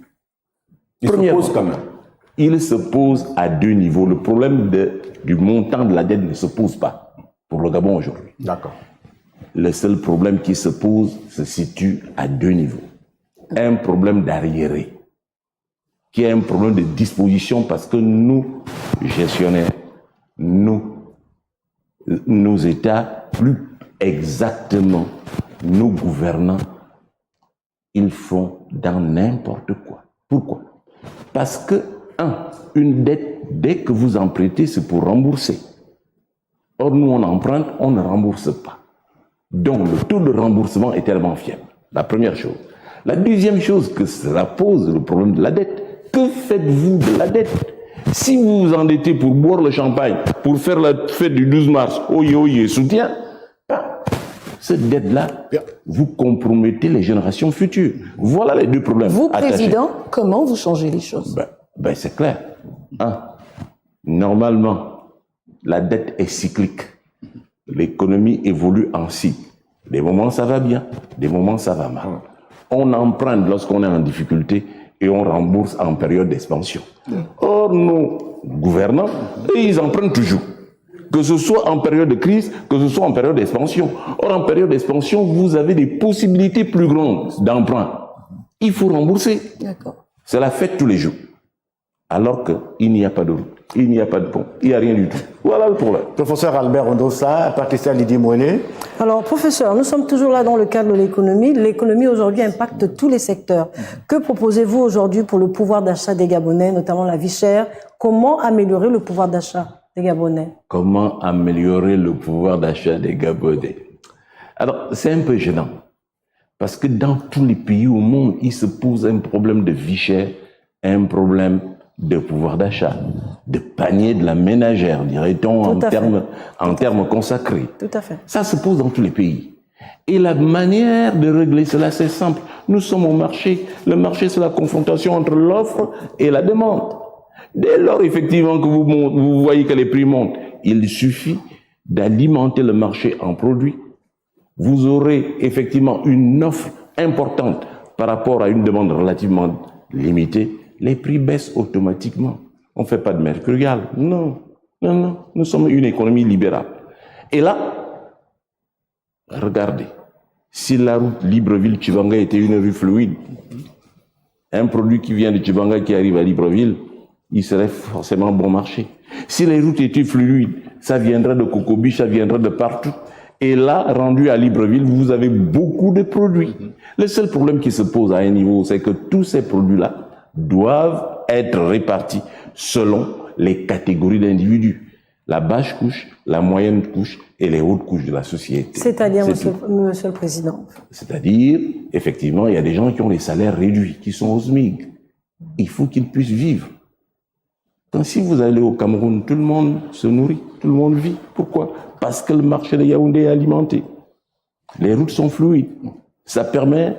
Il se pose quand même. Il se pose à deux niveaux. Le problème du montant de la dette ne se pose pas pour le Gabon aujourd'hui. D'accord. Le seul problème qui se pose se situe à deux niveaux. Un problème d'arriéré, qui est un problème de disposition parce que nous, gestionnaires, nos États, plus exactement, nos gouvernants, ils font dans n'importe quoi. Pourquoi? Parce que, une dette, dès que vous empruntez, c'est pour rembourser. Or, nous, on emprunte, on ne rembourse pas. Donc, le taux de remboursement est tellement faible. La première chose. La deuxième chose que cela pose, le problème de la dette. Que faites-vous de la dette? Si vous vous endettez pour boire le champagne, pour faire la fête du 12 mars, oye, soutien, cette dette-là, vous compromettez les générations futures. Voilà les deux problèmes. Vous, attachés. Président, comment vous changez les choses? Ben, c'est clair. Normalement, la dette est cyclique. L'économie évolue en cycle. Des moments, ça va bien. Des moments, ça va mal. On emprunte lorsqu'on est en difficulté et on rembourse en période d'expansion. Or, nos gouvernants, ils empruntent toujours. Que ce soit en période de crise, que ce soit en période d'expansion. Or, en période d'expansion, vous avez des possibilités plus grandes d'emprunt. Il faut rembourser. D'accord. C'est la fête tous les jours. Alors qu'il n'y a pas de route, il n'y a pas de pont, il n'y a rien du tout. Voilà le problème. Professeur Albert Ondossa, Patricia Lydie Mouelet. Alors, professeur, nous sommes toujours là dans le cadre de l'économie. L'économie aujourd'hui impacte tous les secteurs. Que proposez-vous aujourd'hui pour le pouvoir d'achat des Gabonais, notamment la vie chère? Comment améliorer le pouvoir d'achat des Gabonais? Comment améliorer le pouvoir d'achat des Gabonais? Alors, c'est un peu gênant. Parce que dans tous les pays au monde, il se pose un problème de vie chère, un problème de pouvoir d'achat, de panier de la ménagère, dirait-on, en termes consacrés. Tout à fait. Ça se pose dans tous les pays. Et la manière de régler cela, c'est simple. Nous sommes au marché. Le marché, c'est la confrontation entre l'offre et la demande. Dès lors, effectivement, que vous voyez que les prix montent, il suffit d'alimenter le marché en produits. Vous aurez effectivement une offre importante par rapport à une demande relativement limitée. Les prix baissent automatiquement. On ne fait pas de mercurial. Non. Nous sommes une économie libérale. Et là, regardez. Si la route Libreville-Tchibanga était une rue fluide, un produit qui vient de Tchibanga qui arrive à Libreville, il serait forcément bon marché. Si les routes étaient fluides, ça viendrait de Kokobi, ça viendrait de partout. Et là, rendu à Libreville, vous avez beaucoup de produits. Le seul problème qui se pose à un niveau, c'est que tous ces produits-là doivent être répartis selon les catégories d'individus. La basse couche, la moyenne couche et les hautes couches de la société. C'est-à-dire, monsieur le Président? C'est-à-dire, effectivement, il y a des gens qui ont des salaires réduits, qui sont au SMIC. Il faut qu'ils puissent vivre. Quand si vous allez au Cameroun, tout le monde se nourrit, tout le monde vit. Pourquoi? Parce que le marché de Yaoundé est alimenté. Les routes sont fluides. Ça permet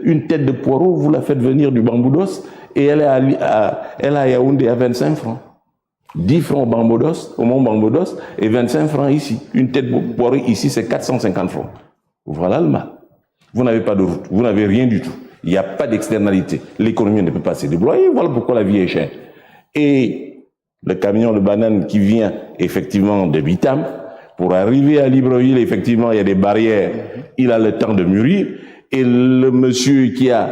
une tête de poireau, vous la faites venir du Bamboudos et elle est à Yaoundé à 25 francs. 10 francs au Mont Bamboudos et 25 francs ici. Une tête de poireau ici, c'est 450 francs. Voilà le mal. Vous n'avez pas de route, vous n'avez rien du tout. Il n'y a pas d'externalité. L'économie ne peut pas se déployer. Voilà pourquoi la vie est chère. Et le camion de bananes qui vient effectivement de Bitam, pour arriver à Libreville, effectivement, il y a des barrières. Il a le temps de mûrir. Et le monsieur qui a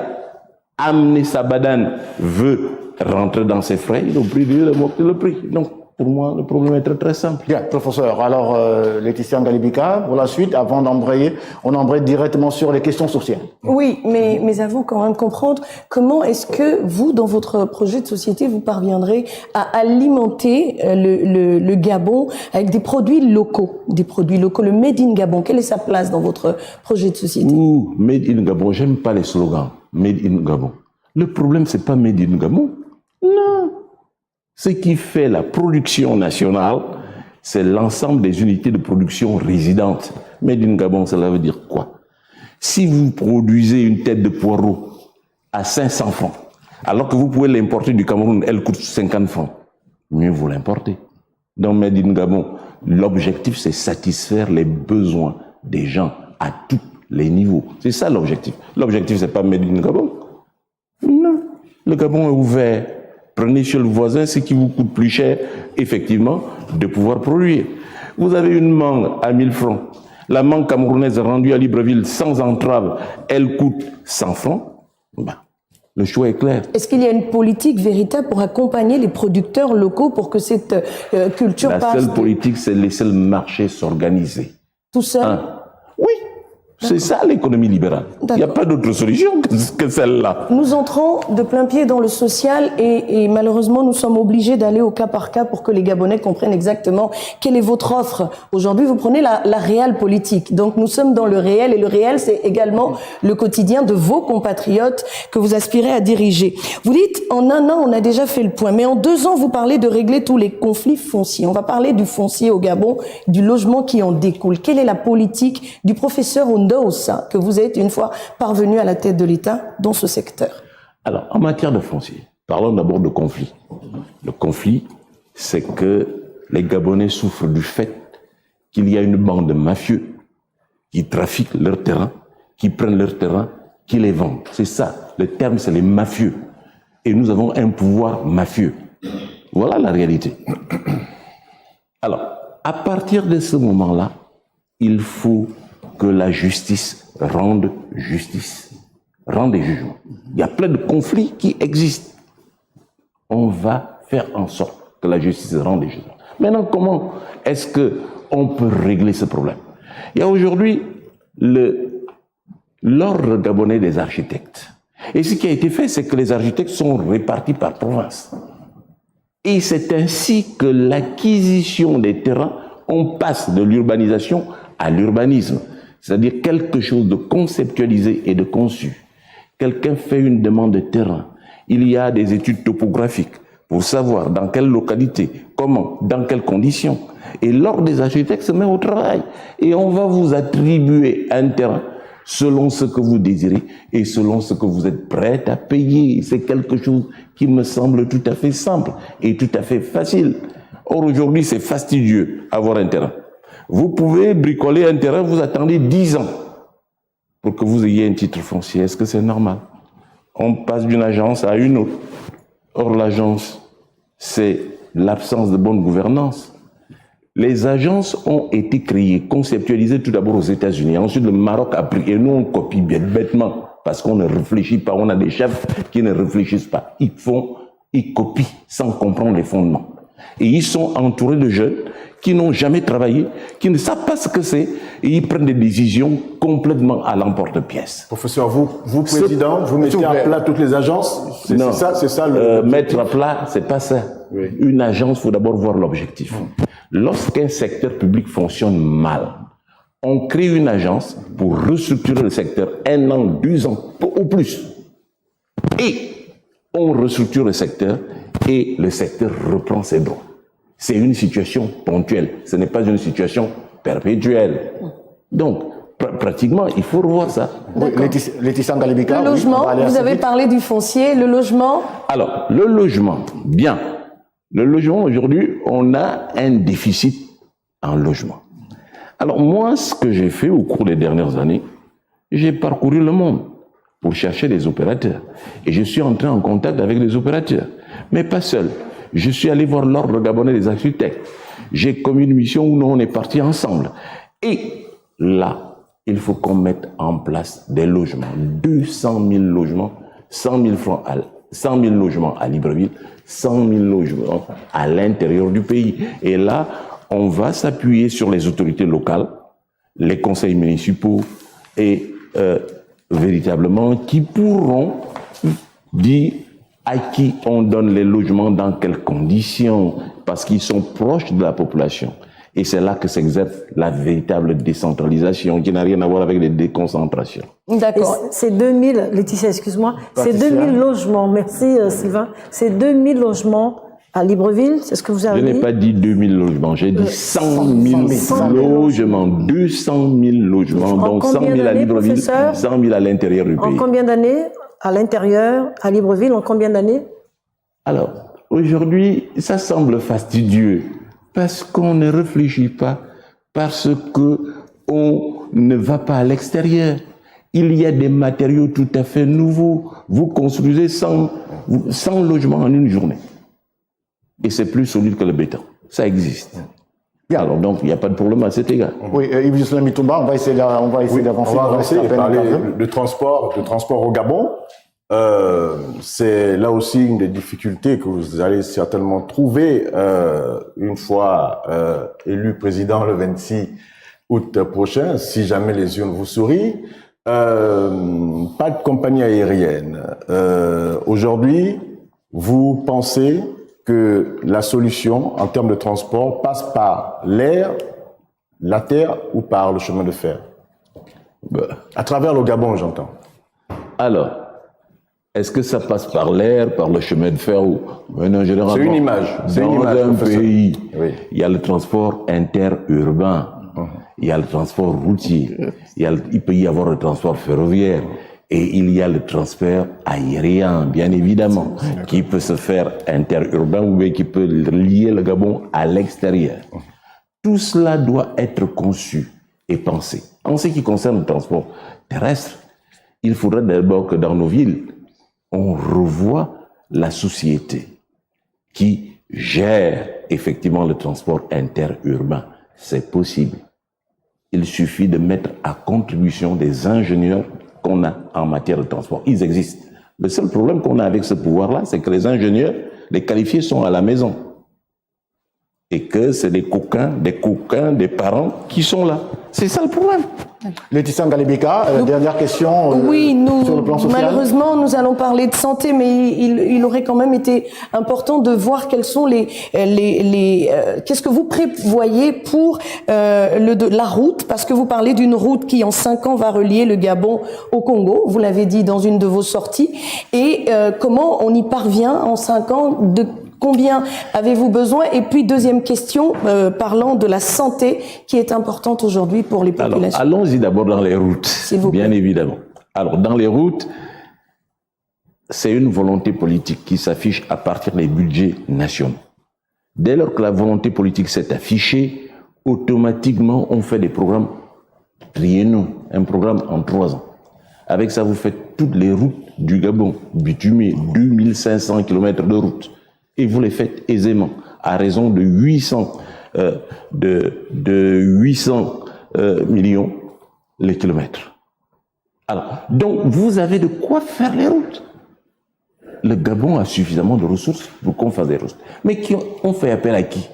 amené sa banane veut rentrer dans ses frais. Il a pris le prix. Donc, pour moi, le problème est très, très simple. Bien, professeur. Alors, Laetitia Ngalibika, pour la suite, avant d'embrayer, on embraye directement sur les questions sociales. Oui, mais avant quand même comprendre comment est-ce que vous, dans votre projet de société, vous parviendrez à alimenter le Gabon avec des produits locaux, le Made in Gabon. Quelle est sa place dans votre projet de société? Made in Gabon, j'aime pas les slogans. Made in Gabon. Le problème, c'est pas Made in Gabon. Non. Ce qui fait la production nationale, c'est l'ensemble des unités de production résidentes. Made in Gabon, cela veut dire quoi? Si vous produisez une tête de poireau à 500 francs, alors que vous pouvez l'importer du Cameroun, elle coûte 50 francs, mieux vous l'importez. dans Made in Gabon. L'objectif, c'est satisfaire les besoins des gens à tous les niveaux. C'est ça l'objectif. L'objectif, c'est pas Made in Gabon. Non. Le Gabon est ouvert. Prenez chez le voisin ce qui vous coûte plus cher, effectivement, de pouvoir produire. Vous avez une mangue à 1000 francs. La mangue camerounaise rendue à Libreville sans entrave, elle coûte 100 francs. Ben, le choix est clair. Est-ce qu'il y a une politique véritable pour accompagner les producteurs locaux pour que cette culture passe? La seule politique, c'est laisser le marché s'organiser. Tout seul? Oui, c'est ça l'économie libérale. Il n'y a pas d'autre solution que celle-là. Nous entrons de plein pied dans le social et malheureusement nous sommes obligés d'aller au cas par cas pour que les Gabonais comprennent exactement quelle est votre offre. Aujourd'hui vous prenez la réelle politique. Donc nous sommes dans le réel et le réel c'est également le quotidien de vos compatriotes que vous aspirez à diriger. Vous dites en un an on a déjà fait le point, mais en 2 ans vous parlez de régler tous les conflits fonciers. On va parler du foncier au Gabon, du logement qui en découle. Quelle est la politique du professeur Ondosa que vous êtes une fois parvenu à la tête de l'État dans ce secteur? Alors, en matière de foncier, parlons d'abord de conflit. Le conflit, c'est que les Gabonais souffrent du fait qu'il y a une bande de mafieux qui trafiquent leur terrain, qui prennent leur terrain, qui les vendent. C'est ça, le terme, c'est les mafieux. Et nous avons un pouvoir mafieux. Voilà la réalité. Alors, à partir de ce moment-là, il faut que la justice rende justice, rende des jugements. Il y a plein de conflits qui existent. On va faire en sorte que la justice rende des jugements. Maintenant, comment est-ce qu'on peut régler ce problème? Il y a aujourd'hui l'ordre gabonais des architectes. Et ce qui a été fait, c'est que les architectes sont répartis par province. Et c'est ainsi que l'acquisition des terrains, on passe de l'urbanisation à l'urbanisme. C'est-à-dire quelque chose de conceptualisé et de conçu. Quelqu'un fait une demande de terrain. Il y a des études topographiques pour savoir dans quelle localité, comment, dans quelles conditions. Et l'ordre des architectes se met au travail. Et on va vous attribuer un terrain selon ce que vous désirez et selon ce que vous êtes prêt à payer. C'est quelque chose qui me semble tout à fait simple et tout à fait facile. Or, aujourd'hui, c'est fastidieux avoir un terrain. Vous pouvez bricoler un terrain, vous attendez 10 ans pour que vous ayez un titre foncier. Est-ce que c'est normal? On passe d'une agence à une autre. Or, l'agence, c'est l'absence de bonne gouvernance. Les agences ont été créées, conceptualisées tout d'abord aux États-Unis. Ensuite, le Maroc a pris. Et nous, on copie bien bêtement parce qu'on ne réfléchit pas. On a des chefs qui ne réfléchissent pas. Ils copient sans comprendre les fondements. Et ils sont entourés de jeunes qui n'ont jamais travaillé, qui ne savent pas ce que c'est, et ils prennent des décisions complètement à l'emporte-pièce. Professeur, vous président, vous mettez à plat toutes les agences? C'est ça le... Mettre à plat, c'est pas ça. Oui. Une agence, il faut d'abord voir l'objectif. Lorsqu'un secteur public fonctionne mal, on crée une agence pour restructurer le secteur 1 an, 2 ans, ou plus. Et on restructure le secteur et le secteur reprend ses droits. C'est une situation ponctuelle, ce n'est pas une situation perpétuelle. Donc, pratiquement, il faut revoir ça. Laetitia Ngalibika, le logement, vous avez parlé du foncier, le logement. Alors, le logement, bien. Le logement, aujourd'hui, on a un déficit en logement. Alors moi, ce que j'ai fait au cours des dernières années, j'ai parcouru le monde pour chercher des opérateurs. Et je suis entré en contact avec des opérateurs. Mais pas seul. Je suis allé voir l'ordre gabonais des architectes. J'ai commis une mission où nous, on est partis ensemble. Et là, il faut qu'on mette en place des logements. 200 000 logements, 100 000 francs 100 000 logements à Libreville, 100 000 logements à l'intérieur du pays. Et là, on va s'appuyer sur les autorités locales, les conseils municipaux et véritablement qui pourront dire à qui on donne les logements, dans quelles conditions, parce qu'ils sont proches de la population. Et c'est là que s'exerce la véritable décentralisation, qui n'a rien à voir avec les déconcentrations. D'accord. C'est 2000, Laetitia, excuse-moi, c'est 2000 logements, merci Sylvain, c'est 2000 logements à Libreville, c'est ce que vous avez dit? Je n'ai pas dit 2000 logements, j'ai dit 100 000 logements, 200 000 logements, donc 100 000 à Libreville, 100 000 à l'intérieur du pays. En combien d'années? À l'intérieur, à Libreville, en combien d'années? Alors, aujourd'hui, ça semble fastidieux. Parce qu'on ne réfléchit pas, parce que on ne va pas à l'extérieur. Il y a des matériaux tout à fait nouveaux. Vous construisez 100 logements en une journée. Et c'est plus solide que le béton. Ça existe. Bien. Alors donc, il n'y a pas de problème à cet égard. Oui, Yves Juscelin Mitumba, on va essayer d'avancer. On va avancer et parler de transport au Gabon. C'est là aussi une des difficultés que vous allez certainement trouver une fois élu président le 26 août prochain, si jamais les urnes vous sourient. Pas de compagnie aérienne. Aujourd'hui, vous pensez que la solution en termes de transport passe par l'air, la terre ou par le chemin de fer? À travers le Gabon, j'entends. Alors, est-ce que ça passe par l'air, par le chemin de fer ou... Non, généralement, c'est une image. Dans un pays, oui, il y a le transport interurbain, il y a le transport routier, il peut y avoir le transport ferroviaire, et il y a le transport aérien, bien évidemment, qui peut se faire interurbain ou bien qui peut lier le Gabon à l'extérieur. Tout cela doit être conçu et pensé. En ce qui concerne le transport terrestre, il faudrait d'abord que dans nos villes, on revoie la société qui gère effectivement le transport interurbain. C'est possible. Il suffit de mettre à contribution des ingénieurs qu'on a en matière de transport. Ils existent. Le seul problème qu'on a avec ce pouvoir-là, c'est que les ingénieurs, les qualifiés sont à la maison. Et que c'est des coquins, des parents qui sont là. C'est ça le problème. Laetitia Ngalebika, dernière question oui, sur le plan social. Malheureusement, nous allons parler de santé, mais il aurait quand même été important de voir quels sont qu'est-ce que vous prévoyez pour la route, parce que vous parlez d'une route qui en 5 ans va relier le Gabon au Congo, vous l'avez dit dans une de vos sorties, et comment on y parvient en 5 ans, de combien avez-vous besoin? Et puis, deuxième question, parlant de la santé qui est importante aujourd'hui pour les populations. Alors, allons-y d'abord dans les routes, bien évidemment. Alors, dans les routes, c'est une volonté politique qui s'affiche à partir des budgets nationaux. Dès lors que la volonté politique s'est affichée, automatiquement, on fait des programmes triennaux, un programme en 3 ans. Avec ça, vous faites toutes les routes du Gabon, bitumées, 2500 km de routes. Et vous les faites aisément, à raison de 800 millions les kilomètres. Alors, donc, vous avez de quoi faire les routes. Le Gabon a suffisamment de ressources pour qu'on fasse des routes. Mais on fait appel à qui?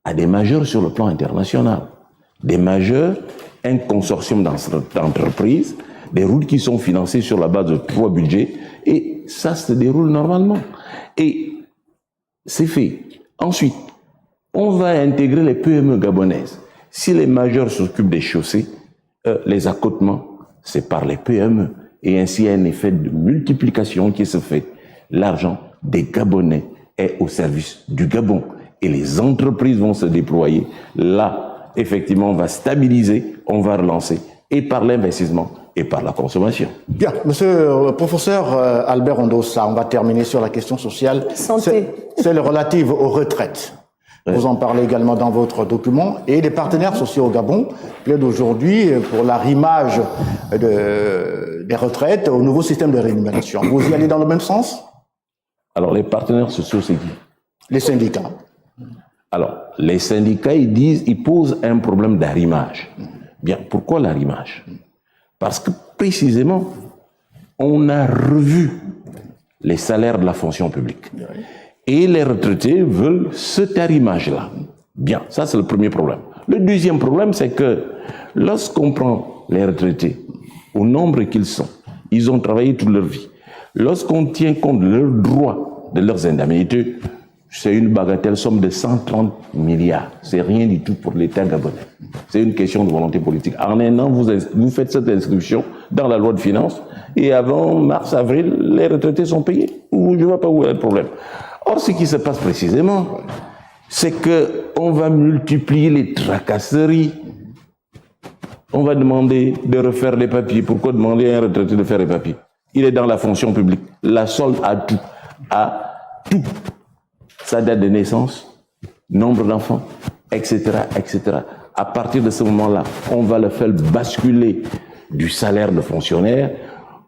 À des majeurs sur le plan international. Des majeurs, un consortium d'entreprises, des routes qui sont financées sur la base de 3 budgets, et ça se déroule normalement. Et c'est fait. Ensuite, on va intégrer les PME gabonaises. Si les majeurs s'occupent des chaussées, les accotements, c'est par les PME. Et ainsi, il y a un effet de multiplication qui se fait. L'argent des Gabonais est au service du Gabon. Et les entreprises vont se déployer. Là, effectivement, on va stabiliser, on va relancer. Et par l'investissement, et par la consommation. Bien, monsieur le professeur Albert Ondossa, on va terminer sur la question sociale. Santé. C'est le relative aux retraites. Oui. Vous en parlez également dans votre document. Et les partenaires sociaux au Gabon plaident aujourd'hui pour l'arrimage des retraites au nouveau système de rémunération. Vous y allez dans le même sens? Alors, les partenaires sociaux, c'est qui? Les syndicats. Alors, les syndicats, ils posent un problème d'arrimage. Bien, pourquoi l'arrimage? Parce que précisément, on a revu les salaires de la fonction publique. Et les retraités veulent cet arrimage-là. Bien, ça c'est le premier problème. Le deuxième problème, c'est que lorsqu'on prend les retraités, au nombre qu'ils sont, ils ont travaillé toute leur vie. Lorsqu'on tient compte de leurs droits, de leurs indemnités, c'est une bagatelle somme de 130 milliards. C'est rien du tout pour l'État gabonais. C'est une question de volonté politique. En un an, vous faites cette inscription dans la loi de finances et avant mars, avril, les retraités sont payés. Je ne vois pas où est le problème. Or, ce qui se passe précisément, c'est qu'on va multiplier les tracasseries. On va demander de refaire les papiers. Pourquoi demander à un retraité de faire les papiers? Il est dans la fonction publique. La solde a tout. A tout. Sa date de naissance, nombre d'enfants, etc., etc. À partir de ce moment-là, on va le faire basculer du salaire de fonctionnaire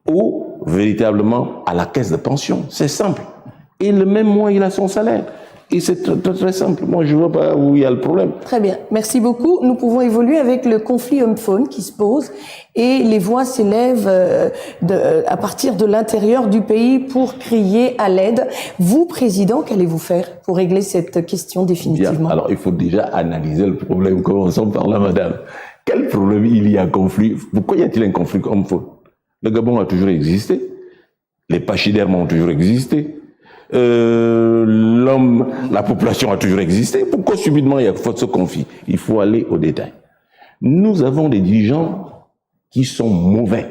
ou véritablement à la caisse de pension. C'est simple. Et le même mois, il a son salaire. Et c'est très, très, très simple. Moi, je ne vois pas où il y a le problème. Très bien, merci beaucoup. Nous pouvons évoluer avec le conflit homme-faune qui se pose et les voix s'élèvent à partir de l'intérieur du pays pour crier à l'aide. Vous, Président, qu'allez-vous faire pour régler cette question définitivement? Bien. Alors, il faut déjà analyser le problème. Commençons par là, madame. Quel problème il y a un conflit? Pourquoi y a-t-il un conflit homme-faune? Le Gabon a toujours existé. Les pachydermes ont toujours existé. La population a toujours existé. Pourquoi subitement il y a ce conflit? Il faut aller au détail. Nous avons des dirigeants qui sont mauvais.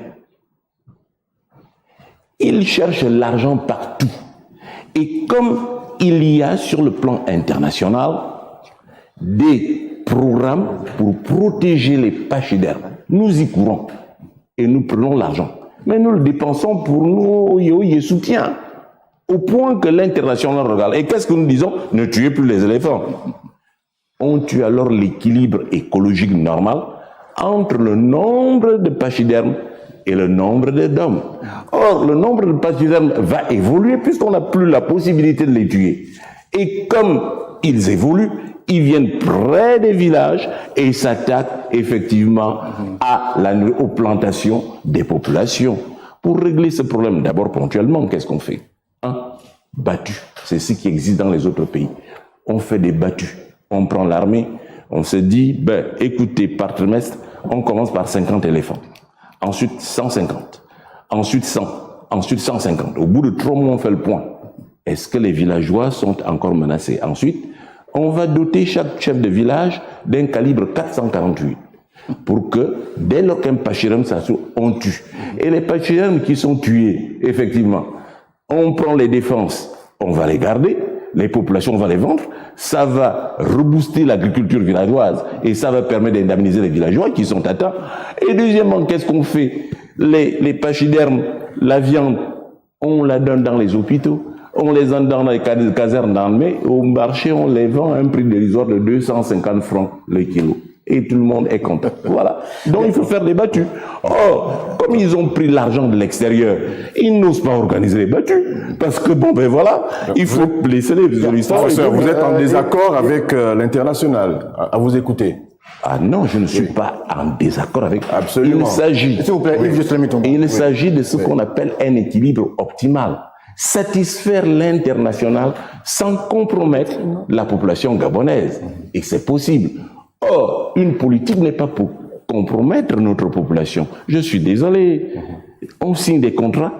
Ils cherchent l'argent partout. Et comme il y a sur le plan international des programmes pour protéger les pachydermes, nous y courons et nous prenons l'argent. Mais nous le dépensons pour nos soutiens. Au point que l'international regarde. Et qu'est-ce que nous disons? Ne tuez plus les éléphants. On tue alors l'équilibre écologique normal entre le nombre de pachydermes et le nombre d'hommes. Or, le nombre de pachydermes va évoluer puisqu'on n'a plus la possibilité de les tuer. Et comme ils évoluent, ils viennent près des villages et s'attaquent effectivement aux plantations des populations. Pour régler ce problème, d'abord ponctuellement, qu'est-ce qu'on fait? Battus. C'est ce qui existe dans les autres pays. On fait des battus. On prend l'armée, on se dit, écoutez, par trimestre, on commence par 50 éléphants. Ensuite, 150. Ensuite, 100. Ensuite, 150. Au bout de 3 mois, on fait le point. Est-ce que les villageois sont encore menacés? Ensuite, on va doter chaque chef de village d'un calibre 448. Pour que, dès lors qu'un pachyderme s'assoit, on tue. Et les pachydermes qui sont tués, effectivement, on prend les défenses, on va les garder, les populations, on va les vendre, ça va rebooster l'agriculture villageoise et ça va permettre d'indemniser les villageois qui sont atteints. Et deuxièmement, qu'est-ce qu'on fait? Les pachydermes, la viande, on la donne dans les hôpitaux, on les donne dans les casernes d'armée, au marché, on les vend à un prix dérisoire de 250 francs le kilo. Et tout le monde est content. Voilà. Donc il faut faire des battus. Or, comme ils ont pris l'argent de l'extérieur, ils n'osent pas organiser les battus. Parce que voilà, il faut laisser les histoires. Professeur, vous êtes en désaccord avec l'international. À vous écouter. Ah non, je ne suis pas en désaccord avec. Absolument. Il s'agit. S'il vous plaît, Il s'agit de ce qu'on appelle un équilibre optimal. Satisfaire l'international sans compromettre la population gabonaise. Et c'est possible. Or, une politique n'est pas pour compromettre notre population. Je suis désolé. On signe des contrats,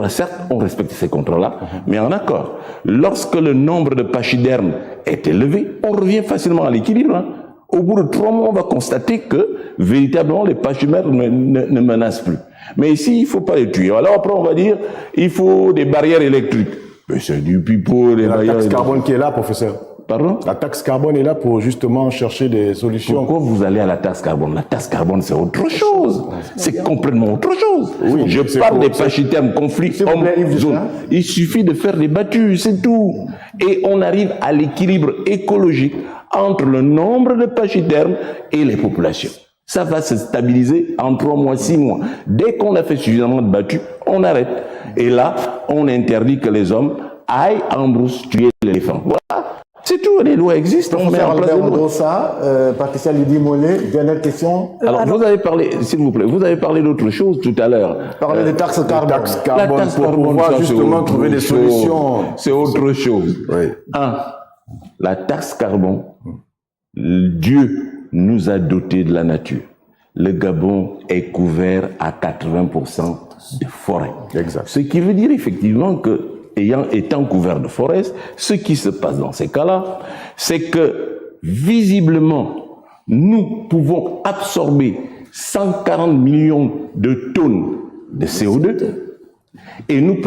certes, on respecte ces contrats-là, mais en accord. Lorsque le nombre de pachydermes est élevé, on revient facilement à l'équilibre. Au bout de 3 mois, on va constater que, véritablement, les pachydermes ne menacent plus. Mais ici, il ne faut pas les tuer. Alors après, on va dire, il faut des barrières électriques. Mais c'est du pipeau, les barrières électriques. La taxe carbone qui est là, professeur. Pardon? La taxe carbone est là pour justement chercher des solutions. Pourquoi vous allez à la taxe carbone? La taxe carbone, c'est autre chose. C'est complètement autre chose. Oui, je parle des pachydermes, conflits hommes-zone. Il suffit de faire des battus, c'est tout. Et on arrive à l'équilibre écologique entre le nombre de pachydermes et les populations. Ça va se stabiliser en 3 mois, 6 mois. Dès qu'on a fait suffisamment de battus, on arrête. Et là, on interdit que les hommes aillent en brousse tuer l'éléphant. Voilà. C'est tout, les lois existent. On met en place des lois. Patricia Lydie Mollet, dernière question. Alors, vous avez parlé, s'il vous plaît, vous avez parlé d'autre chose tout à l'heure. Parler des taxes carbone. La taxe carbone pour pouvoir justement trouver des solutions. C'est autre chose. Oui. La taxe carbone, Dieu nous a dotés de la nature. Le Gabon est couvert à 80% de forêt. Exact. Ce qui veut dire effectivement que, étant couvert de forêt, ce qui se passe dans ces cas-là, c'est que visiblement, nous pouvons absorber 140 millions de tonnes de CO2 et nous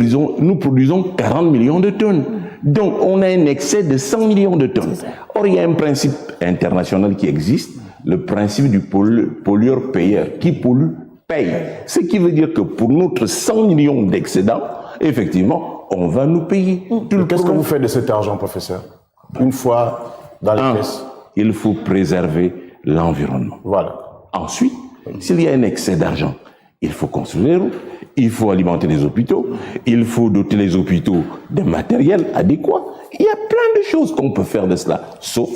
produisons 40 millions de tonnes. Donc, on a un excès de 100 millions de tonnes. Or, il y a un principe international qui existe, le principe du pollueur-payeur. Qui pollue, paye. Ce qui veut dire que pour notre 100 millions d'excédents, effectivement, on va nous payer. Qu'est-ce que vous faites de cet argent, professeur? Une fois Dans les caisses. Il faut préserver l'environnement. Voilà. Ensuite, s'il y a un excès d'argent, il faut construire les routes, il faut alimenter les hôpitaux, il faut doter les hôpitaux de matériel adéquat. Il y a plein de choses qu'on peut faire de cela, sauf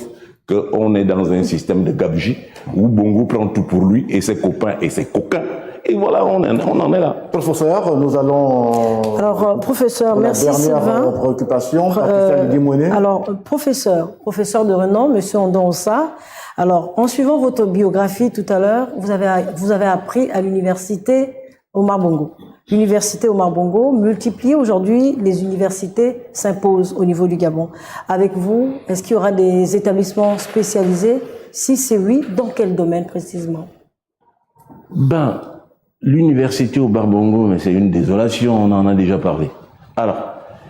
qu'on est dans un système de gabegie où Bongo prend tout pour lui et ses copains et ses coquins. Et voilà, on en est là. Professeur, nous allons... Alors, professeur, merci la dernière Sylvain. préoccupation, Patricia Lidimouné. Alors, professeur de renom, monsieur Ondonsa. Alors, en suivant votre biographie tout à l'heure, vous avez appris à l'université Omar Bongo. L'université Omar Bongo, multipliée aujourd'hui, les universités s'imposent au niveau du Gabon. Avec vous, est-ce qu'il y aura des établissements spécialisés? Si c'est oui, dans quel domaine précisément? L'université Omar Bongo, mais c'est une désolation, on en a déjà parlé. Alors,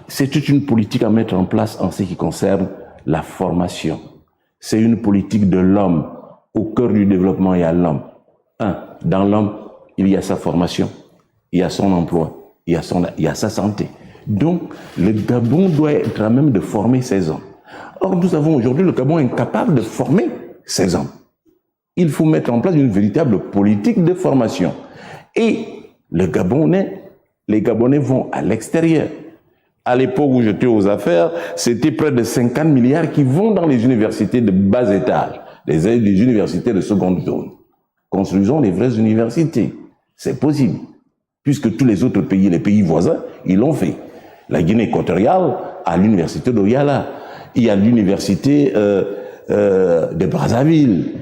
c'est toute une politique à mettre en place en ce qui concerne la formation. C'est une politique de l'homme. Au cœur du développement, il y a l'homme. Dans l'homme, il y a sa formation, il y a son emploi, il y a sa santé. Donc, le Gabon doit être à même de former ses hommes. Or, nous avons aujourd'hui le Gabon incapable de former ses hommes. Il faut mettre en place une véritable politique de formation. Et les Gabonais vont à l'extérieur. À l'époque où j'étais aux affaires, c'était près de 50 milliards qui vont dans les universités de bas étage, les universités de seconde zone. Construisons les vraies universités. C'est possible. Puisque tous les autres pays, les pays voisins, ils l'ont fait. La Guinée équatoriale a l'université d'Oyala. Il y a l'université de Brazzaville,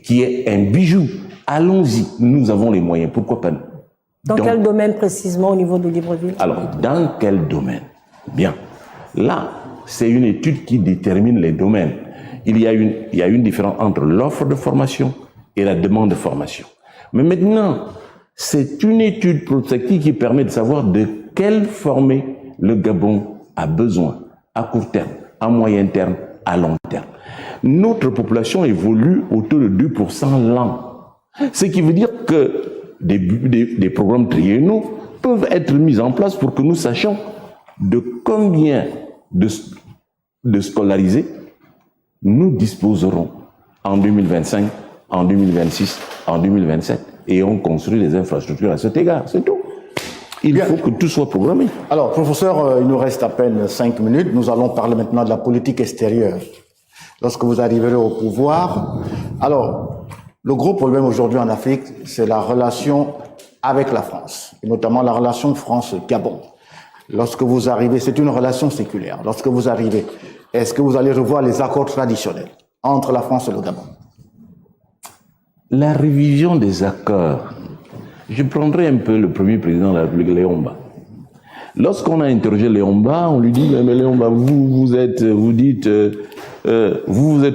qui est un bijou. Allons-y, nous avons les moyens, pourquoi pas nous? Dans quel domaine précisément au niveau de Libreville? Alors, dans quel domaine? Bien, là, c'est une étude qui détermine les domaines. Il y a une différence entre l'offre de formation et la demande de formation. Mais maintenant, c'est une étude prospective qui permet de savoir de quelle formée le Gabon a besoin, à court terme, à moyen terme, à long terme. Notre population évolue autour de 2% l'an. Ce qui veut dire que des programmes triennaux peuvent être mis en place pour que nous sachions de combien de scolarisés nous disposerons en 2025, en 2026, en 2027. Et on construit des infrastructures à cet égard, c'est tout. Il faut que tout soit programmé. Alors, professeur, il nous reste à peine 5 minutes. Nous allons parler maintenant de la politique extérieure. Lorsque vous arriverez au pouvoir, alors, le gros problème aujourd'hui en Afrique, c'est la relation avec la France, et notamment la relation France-Gabon. Lorsque vous arrivez, c'est une relation séculaire. Lorsque vous arrivez, est-ce que vous allez revoir les accords traditionnels entre la France et le Gabon? La révision des accords, je prendrai un peu le premier président de la République, Léomba. Lorsqu'on a interrogé Léomba, on lui dit, mais Léomba, vous êtes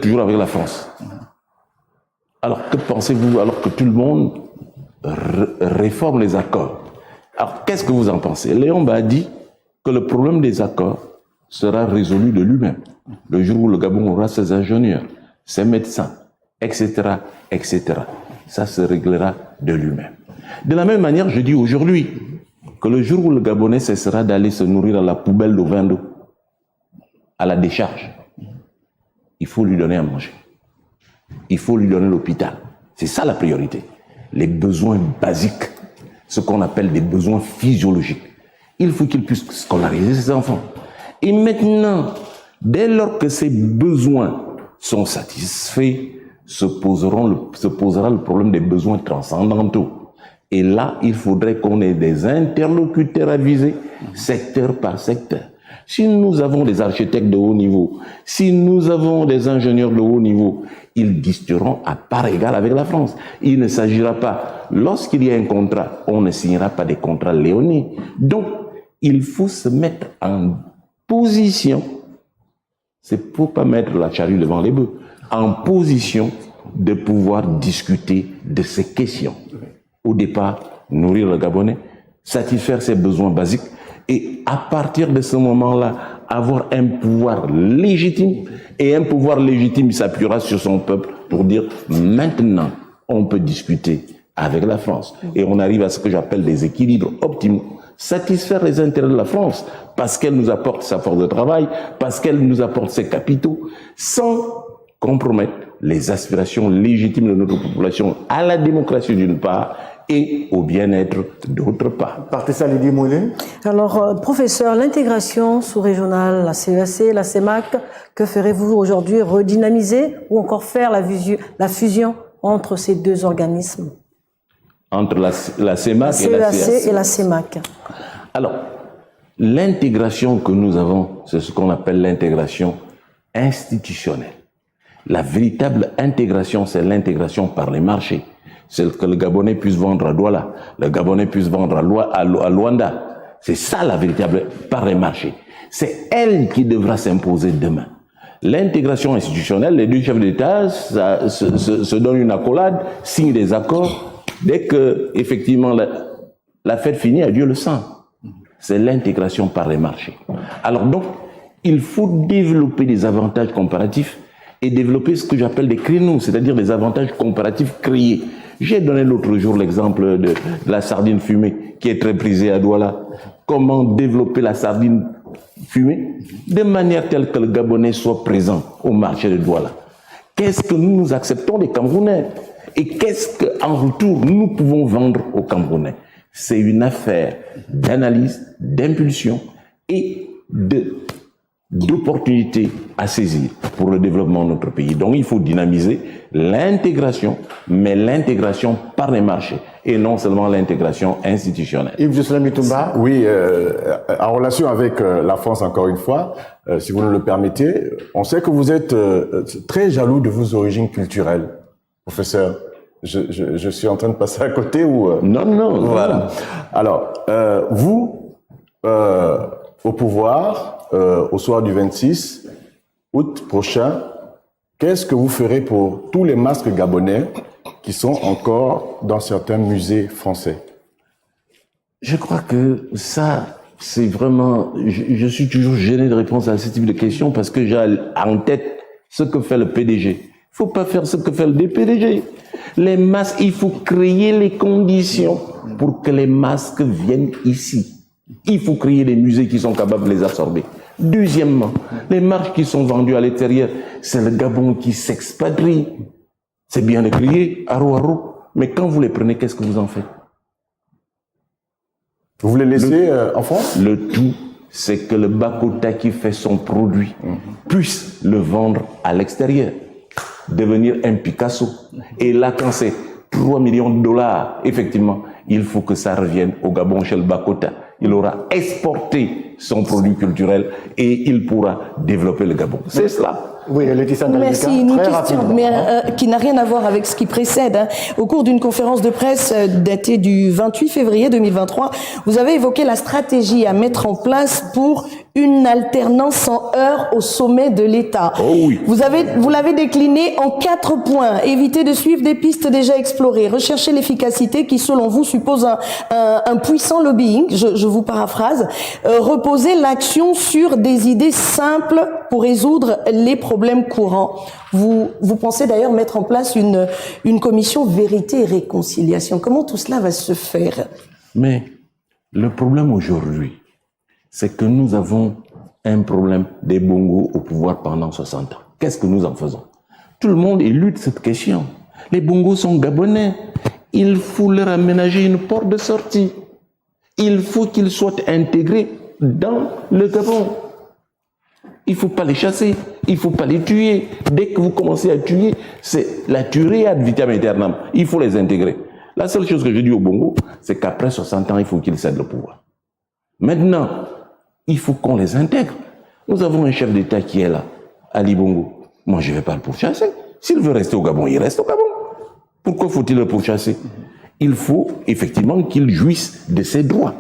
toujours avec la France. Alors, que pensez-vous alors que tout le monde réforme les accords? Alors, qu'est-ce que vous en pensez? Léomba a dit que le problème des accords sera résolu de lui-même. Le jour où le Gabon aura ses ingénieurs, ses médecins, etc., etc., ça se réglera de lui-même. De la même manière, je dis aujourd'hui que le jour où le Gabonais cessera d'aller se nourrir dans la poubelle de vin d'eau, à la décharge, il faut lui donner à manger. Il faut lui donner l'hôpital. C'est ça la priorité. Les besoins basiques, ce qu'on appelle des besoins physiologiques. Il faut qu'il puisse scolariser ses enfants. Et maintenant, dès lors que ces besoins sont satisfaits, se posera le problème des besoins transcendantaux. Et là, il faudrait qu'on ait des interlocuteurs avisés, secteur par secteur. Si nous avons des architectes de haut niveau, si nous avons des ingénieurs de haut niveau, ils discuteront à part égale avec la France. Il ne s'agira pas, lorsqu'il y a un contrat, on ne signera pas des contrats léonins. Donc, il faut se mettre en position, c'est pour pas mettre la charrue devant les bœufs, en position de pouvoir discuter de ces questions. Au départ, nourrir le Gabonais, satisfaire ses besoins basiques, et à partir de ce moment-là, avoir un pouvoir légitime, et un pouvoir légitime s'appuiera sur son peuple pour dire maintenant, on peut discuter avec la France. Et on arrive à ce que j'appelle des équilibres optimaux. Satisfaire les intérêts de la France, parce qu'elle nous apporte sa force de travail, parce qu'elle nous apporte ses capitaux, sans compromettre les aspirations légitimes de notre population à la démocratie d'une part et au bien-être d'autre part. Partez ça, Lydie Moulin. Alors, professeur, l'intégration sous-régionale, la CEAC, la CEMAC, que ferez-vous aujourd'hui? Redynamiser ou encore faire la fusion entre ces deux organismes? Entre la CEMAC et la CEAC et la CEMAC. Alors, l'intégration que nous avons, c'est ce qu'on appelle l'intégration institutionnelle. La véritable intégration, c'est l'intégration par les marchés. C'est que le Gabonais puisse vendre à Douala, le Gabonais puisse vendre à Luanda. C'est ça la véritable, par les marchés. C'est elle qui devra s'imposer demain. L'intégration institutionnelle, les deux chefs d'État se donnent une accolade, signent des accords. Dès que, effectivement, la fête finit, adieu le sang. C'est l'intégration par les marchés. Alors donc, il faut développer des avantages comparatifs et développer ce que j'appelle des créneaux, c'est-à-dire des avantages comparatifs créés. J'ai donné l'autre jour l'exemple de la sardine fumée qui est très prisée à Douala. Comment développer la sardine fumée de manière telle que le Gabonais soit présent au marché de Douala. Qu'est-ce que nous acceptons des Camerounais et qu'est-ce qu'en retour nous pouvons vendre aux Camerounais? C'est une affaire d'analyse, d'impulsion et d'opportunités à saisir pour le développement de notre pays. Donc il faut dynamiser l'intégration, mais l'intégration par les marchés et non seulement l'intégration institutionnelle. Yves-Jocelyn Mitumba. Oui, en relation avec la France, encore une fois, si vous nous le permettez, on sait que vous êtes très jaloux de vos origines culturelles, professeur. Je suis en train de passer à côté ou... Non. Voilà. Alors, vous, au pouvoir, au soir du 26 août prochain, qu'est-ce que vous ferez pour tous les masques gabonais qui sont encore dans certains musées français? Je crois que ça, c'est vraiment... Je suis toujours gêné de répondre à ce type de questions parce que j'ai en tête ce que fait le PDG. Il ne faut pas faire ce que fait le DPDG. Les masques, il faut créer les conditions pour que les masques viennent ici. Il faut créer des musées qui sont capables de les absorber. Deuxièmement, les marques qui sont vendues à l'extérieur, c'est le Gabon qui s'expatrie. C'est bien de crier, aro, mais quand vous les prenez, qu'est-ce que vous en faites? Vous les laissez en France? Le tout, c'est que le Bakota qui fait son produit puisse le vendre à l'extérieur, devenir un Picasso. Et là, quand c'est 3 millions de dollars, effectivement, il faut que ça revienne au Gabon chez le Bakota. Il aura exporté son produit culturel et il pourra développer le Gabon. C'est cela. Oui, Laetitia Merci. Une question, mais qui n'a rien à voir avec ce qui précède. Au cours d'une conférence de presse datée du 28 février 2023, vous avez évoqué la stratégie à mettre en place pour une alternance sans heurts au sommet de l'État. Oh oui. Vous l'avez décliné en 4 points. Éviter de suivre des pistes déjà explorées. Rechercher l'efficacité qui, selon vous, suppose un puissant lobbying. Je vous paraphrase. Reposer l'action sur des idées simples pour résoudre les problèmes courants. Vous pensez d'ailleurs mettre en place une commission vérité et réconciliation. Comment tout cela va se faire? Mais le problème aujourd'hui, c'est que nous avons un problème des Bongos au pouvoir pendant 60 ans. Qu'est-ce que nous en faisons? Tout le monde élude cette question. Les Bongos sont gabonais. Il faut leur aménager une porte de sortie. Il faut qu'ils soient intégrés dans le Gabon. Il ne faut pas les chasser, il ne faut pas les tuer. Dès que vous commencez à tuer, c'est la tuerie ad vitam aeternam. Il faut les intégrer. La seule chose que je dis au Bongo, c'est qu'après 60 ans, il faut qu'ils cèdent le pouvoir. Maintenant, il faut qu'on les intègre. Nous avons un chef d'État qui est là, Ali Bongo. Moi, je ne vais pas le pourchasser. S'il veut rester au Gabon, il reste au Gabon. Pourquoi faut-il le pourchasser? Il faut effectivement qu'il jouisse de ses droits.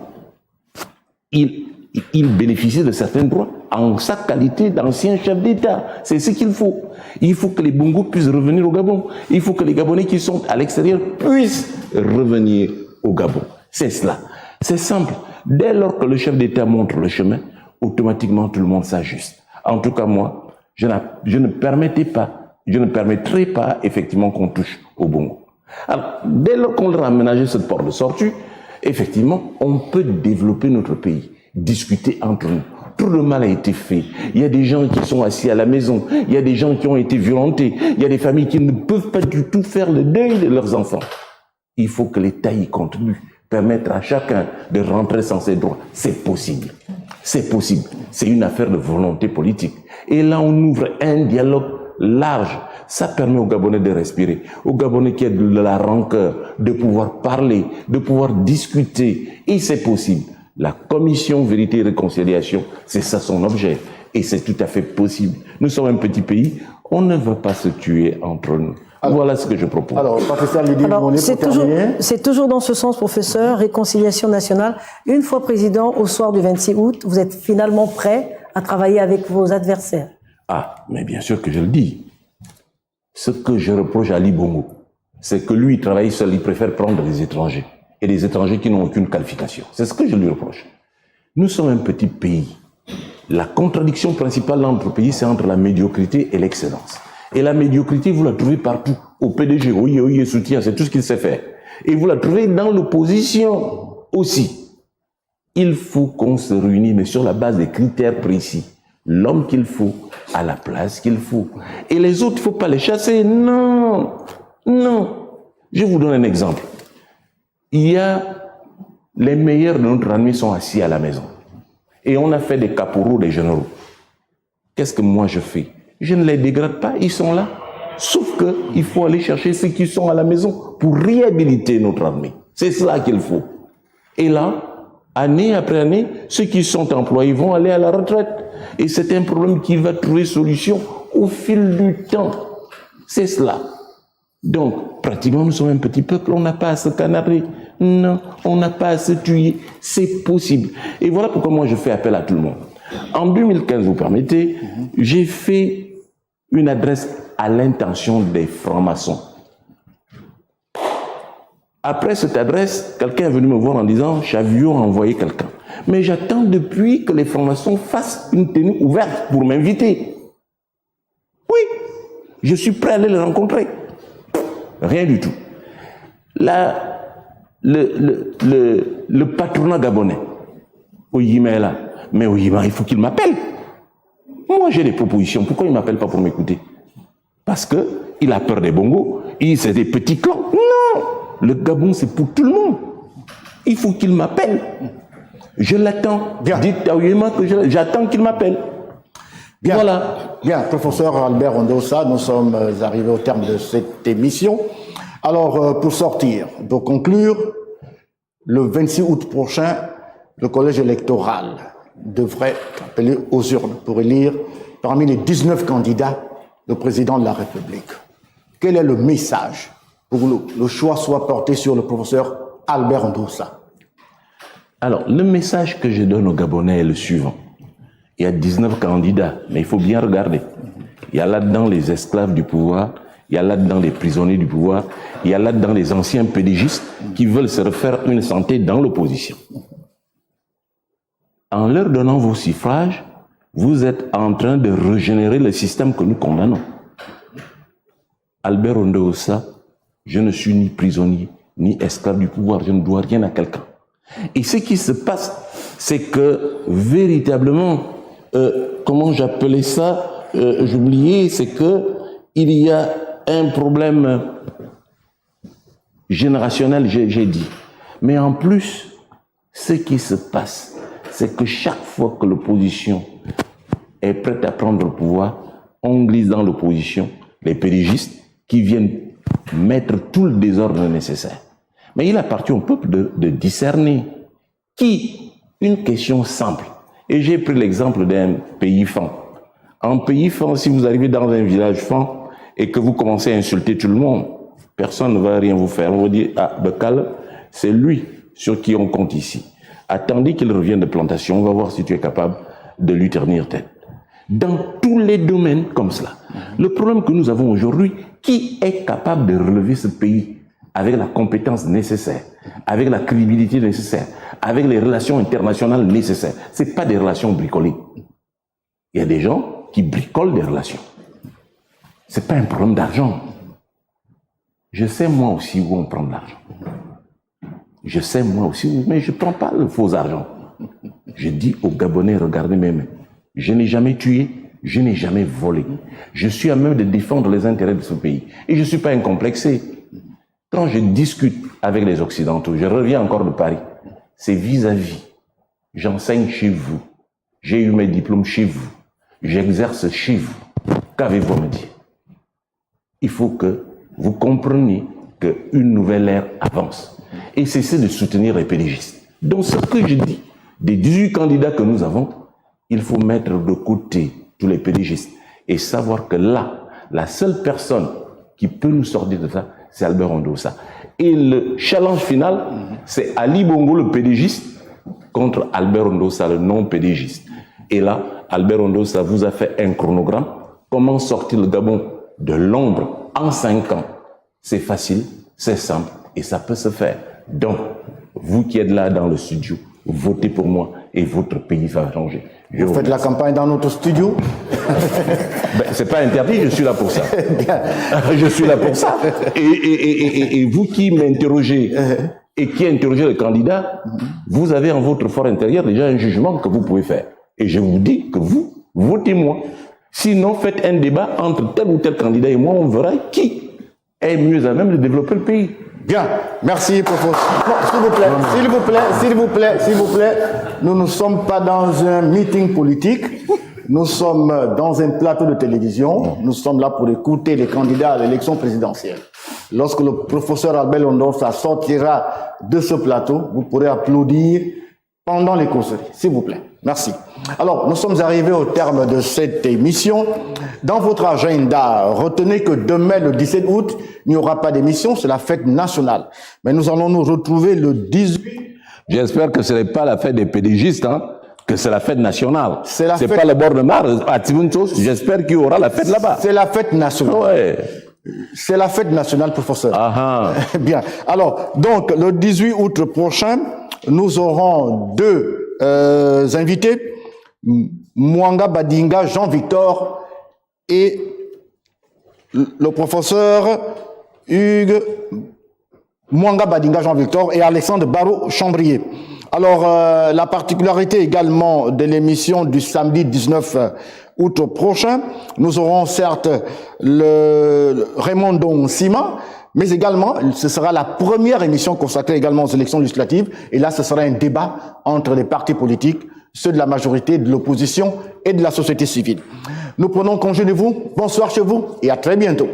Il bénéficie de certains droits en sa qualité d'ancien chef d'État. C'est ce qu'il faut. Il faut que les Bongos puissent revenir au Gabon. Il faut que les Gabonais qui sont à l'extérieur puissent revenir au Gabon. C'est cela. C'est simple. Dès lors que le chef d'État montre le chemin, automatiquement tout le monde s'ajuste. En tout cas, moi, je ne permettrai pas effectivement qu'on touche au Bongo. Alors, dès lors qu'on leur a aménagé cette porte de sortie, effectivement, on peut développer notre pays, discuter entre nous. Tout le mal a été fait. Il y a des gens qui sont assis à la maison. Il y a des gens qui ont été violentés. Il y a des familles qui ne peuvent pas du tout faire le deuil de leurs enfants. Il faut que l'État y contribue, permettre à chacun de rentrer sans ses droits. C'est possible. C'est possible. C'est une affaire de volonté politique. Et là, on ouvre un dialogue large. Ça permet aux Gabonais de respirer, aux Gabonais qui ont de la rancœur, de pouvoir parler, de pouvoir discuter. Et c'est possible. La commission vérité et réconciliation, c'est ça son objet. Et c'est tout à fait possible. Nous sommes un petit pays, on ne va pas se tuer entre nous. Voilà ce que je propose. Alors, professeur Lydie Monet, c'est toujours dans ce sens, professeur, réconciliation nationale. Une fois président, au soir du 26 août, vous êtes finalement prêt à travailler avec vos adversaires? Ah, mais bien sûr que je le dis. Ce que je reproche à Ali Bongo, c'est que lui, il travaille seul, il préfère prendre des étrangers. Et des étrangers qui n'ont aucune qualification. C'est ce que je lui reproche. Nous sommes un petit pays. La contradiction principale dans notre pays, c'est entre la médiocrité et l'excellence. Et la médiocrité, vous la trouvez partout. Au PDG, oui, soutien, c'est tout ce qu'il sait faire. Et vous la trouvez dans l'opposition aussi. Il faut qu'on se réunisse, mais sur la base des critères précis. L'homme qu'il faut, à la place qu'il faut. Et les autres, il ne faut pas les chasser. Non, non. Je vous donne un exemple. Il y a les meilleurs de notre armée sont assis à la maison. Et on a fait des caporaux, des généraux. Qu'est-ce que moi je fais? Je ne les dégrade pas, ils sont là. Sauf qu'il faut aller chercher ceux qui sont à la maison pour réhabiliter notre armée. C'est cela qu'il faut. Et là, année après année, ceux qui sont employés vont aller à la retraite. Et c'est un problème qui va trouver solution au fil du temps. C'est cela. Donc, pratiquement, nous sommes un petit peuple, on n'a pas à se canarder. Non, on n'a pas à se tuer. C'est possible. Et voilà pourquoi moi je fais appel à tout le monde. En 2015, vous permettez, j'ai fait une adresse à l'intention des francs-maçons. Après cette adresse, quelqu'un est venu me voir en disant « Chavio a envoyé quelqu'un ». Mais j'attends depuis que les francs-maçons fassent une tenue ouverte pour m'inviter. Oui, je suis prêt à aller les rencontrer. Rien du tout. Là, le patronat gabonais, Oyima est là. Mais Oyima, il faut qu'il m'appelle. Moi, j'ai des propositions. Pourquoi il ne m'appelle pas pour m'écouter? Parce qu'il a peur des bongos. C'est des petits clans. Non! Le Gabon, c'est pour tout le monde. Il faut qu'il m'appelle. Je l'attends. Dites à Oyima que j'attends qu'il m'appelle. Bien. Voilà. Bien, professeur Albert Ondossa, nous sommes arrivés au terme de cette émission. Alors, pour sortir, pour conclure, le 26 août prochain, le collège électoral devrait appeler aux urnes pour élire parmi les 19 candidats le président de la République. Quel est le message pour que le choix soit porté sur le professeur Albert Ondossa? Alors, le message que je donne aux Gabonais est le suivant. Il y a 19 candidats, mais il faut bien regarder. Il y a là-dedans les esclaves du pouvoir, il y a là-dedans les prisonniers du pouvoir, il y a là-dedans les anciens pédégistes qui veulent se refaire une santé dans l'opposition. En leur donnant vos suffrages, vous êtes en train de régénérer le système que nous condamnons. Albert Ondossa, je ne suis ni prisonnier, ni esclave du pouvoir, je ne dois rien à quelqu'un. Et ce qui se passe, c'est que véritablement, comment j'appelais ça, j'oubliais, c'est que il y a un problème générationnel, j'ai dit. Mais en plus, ce qui se passe, c'est que chaque fois que l'opposition est prête à prendre le pouvoir, on glisse dans l'opposition les pédégistes qui viennent mettre tout le désordre nécessaire. Mais il appartient au peuple de discerner une question simple. Et j'ai pris l'exemple d'un pays fan. En pays fan, si vous arrivez dans un village fan et que vous commencez à insulter tout le monde, personne ne va rien vous faire. On va dire, ah, Bekal, c'est lui sur qui on compte ici. Attendez qu'il revienne de plantation, on va voir si tu es capable de lui tenir tête. Dans tous les domaines comme cela. Le problème que nous avons aujourd'hui, qui est capable de relever ce pays avec la compétence nécessaire, avec la crédibilité nécessaire, avec les relations internationales nécessaires? Ce n'est pas des relations bricolées. Il y a des gens qui bricolent des relations. Ce n'est pas un problème d'argent. Je sais moi aussi où on prend de l'argent. Je sais moi aussi, mais je ne prends pas le faux argent. Je dis aux Gabonais, regardez mes mains. Je n'ai jamais tué, je n'ai jamais volé. Je suis à même de défendre les intérêts de ce pays. Et je ne suis pas incomplexé. Quand je discute avec les Occidentaux, je reviens encore de Paris, c'est vis-à-vis. J'enseigne chez vous. J'ai eu mes diplômes chez vous. J'exerce chez vous. Qu'avez-vous à me dire? Il faut que vous compreniez qu'une nouvelle ère avance. Et cessez de soutenir les pédégistes. Donc ce que je dis, des 18 candidats que nous avons, il faut mettre de côté tous les pédégistes et savoir que là, la seule personne qui peut nous sortir de ça, c'est Albert Ondossa. Et le challenge final, c'est Ali Bongo, le pédégiste, contre Albert Ondossa, le non-pédégiste. Et là, Albert Ondossa vous a fait un chronogramme. Comment sortir le Gabon de l'ombre en 5 ans? C'est facile, c'est simple et ça peut se faire. Donc, vous qui êtes là dans le studio, votez pour moi et votre pays va changer. Vous faites la campagne dans notre studio? Ben, c'est pas interdit, je suis là pour ça. Je suis là pour ça. Et vous qui m'interrogez et qui interrogez le candidat, vous avez en votre fort intérieur déjà un jugement que vous pouvez faire. Et je vous dis que vous, votez-moi. Sinon, faites un débat entre tel ou tel candidat et moi, on verra qui est mieux à même de développer le pays. Bien, merci, professeur. S'il vous plaît, s'il vous plaît, s'il vous plaît, s'il vous plaît, nous ne sommes pas dans un meeting politique, nous sommes dans un plateau de télévision, nous sommes là pour écouter les candidats à l'élection présidentielle. Lorsque le professeur Albert Ondossa sortira de ce plateau, vous pourrez applaudir pendant les causeries, s'il vous plaît. Merci. Alors, nous sommes arrivés au terme de cette émission. Dans votre agenda, retenez que demain, le 17 août, il n'y aura pas d'émission, c'est la fête nationale. Mais nous allons nous retrouver le 18. J'espère que ce n'est pas la fête des pédégistes, hein, que c'est la fête nationale. C'est pas le bord de mer à Tibuntos. J'espère qu'il y aura la fête là-bas. C'est la fête nationale. Ouais. C'est la fête nationale, professeur. Ah ah. Bien. Alors, donc, le 18 août prochain, nous aurons 2 invités, Mwanga Badinga Jean-Victor et le professeur Hugues Mwanga Badinga Jean-Victor et Alexandre Barreau-Chambrier. Alors, la particularité également de l'émission du samedi 19 août prochain, nous aurons certes le Raymond Donsima, mais également, ce sera la première émission consacrée également aux élections législatives. Et là, ce sera un débat entre les partis politiques, ceux de la majorité, de l'opposition et de la société civile. Nous prenons congé de vous. Bonsoir chez vous et à très bientôt.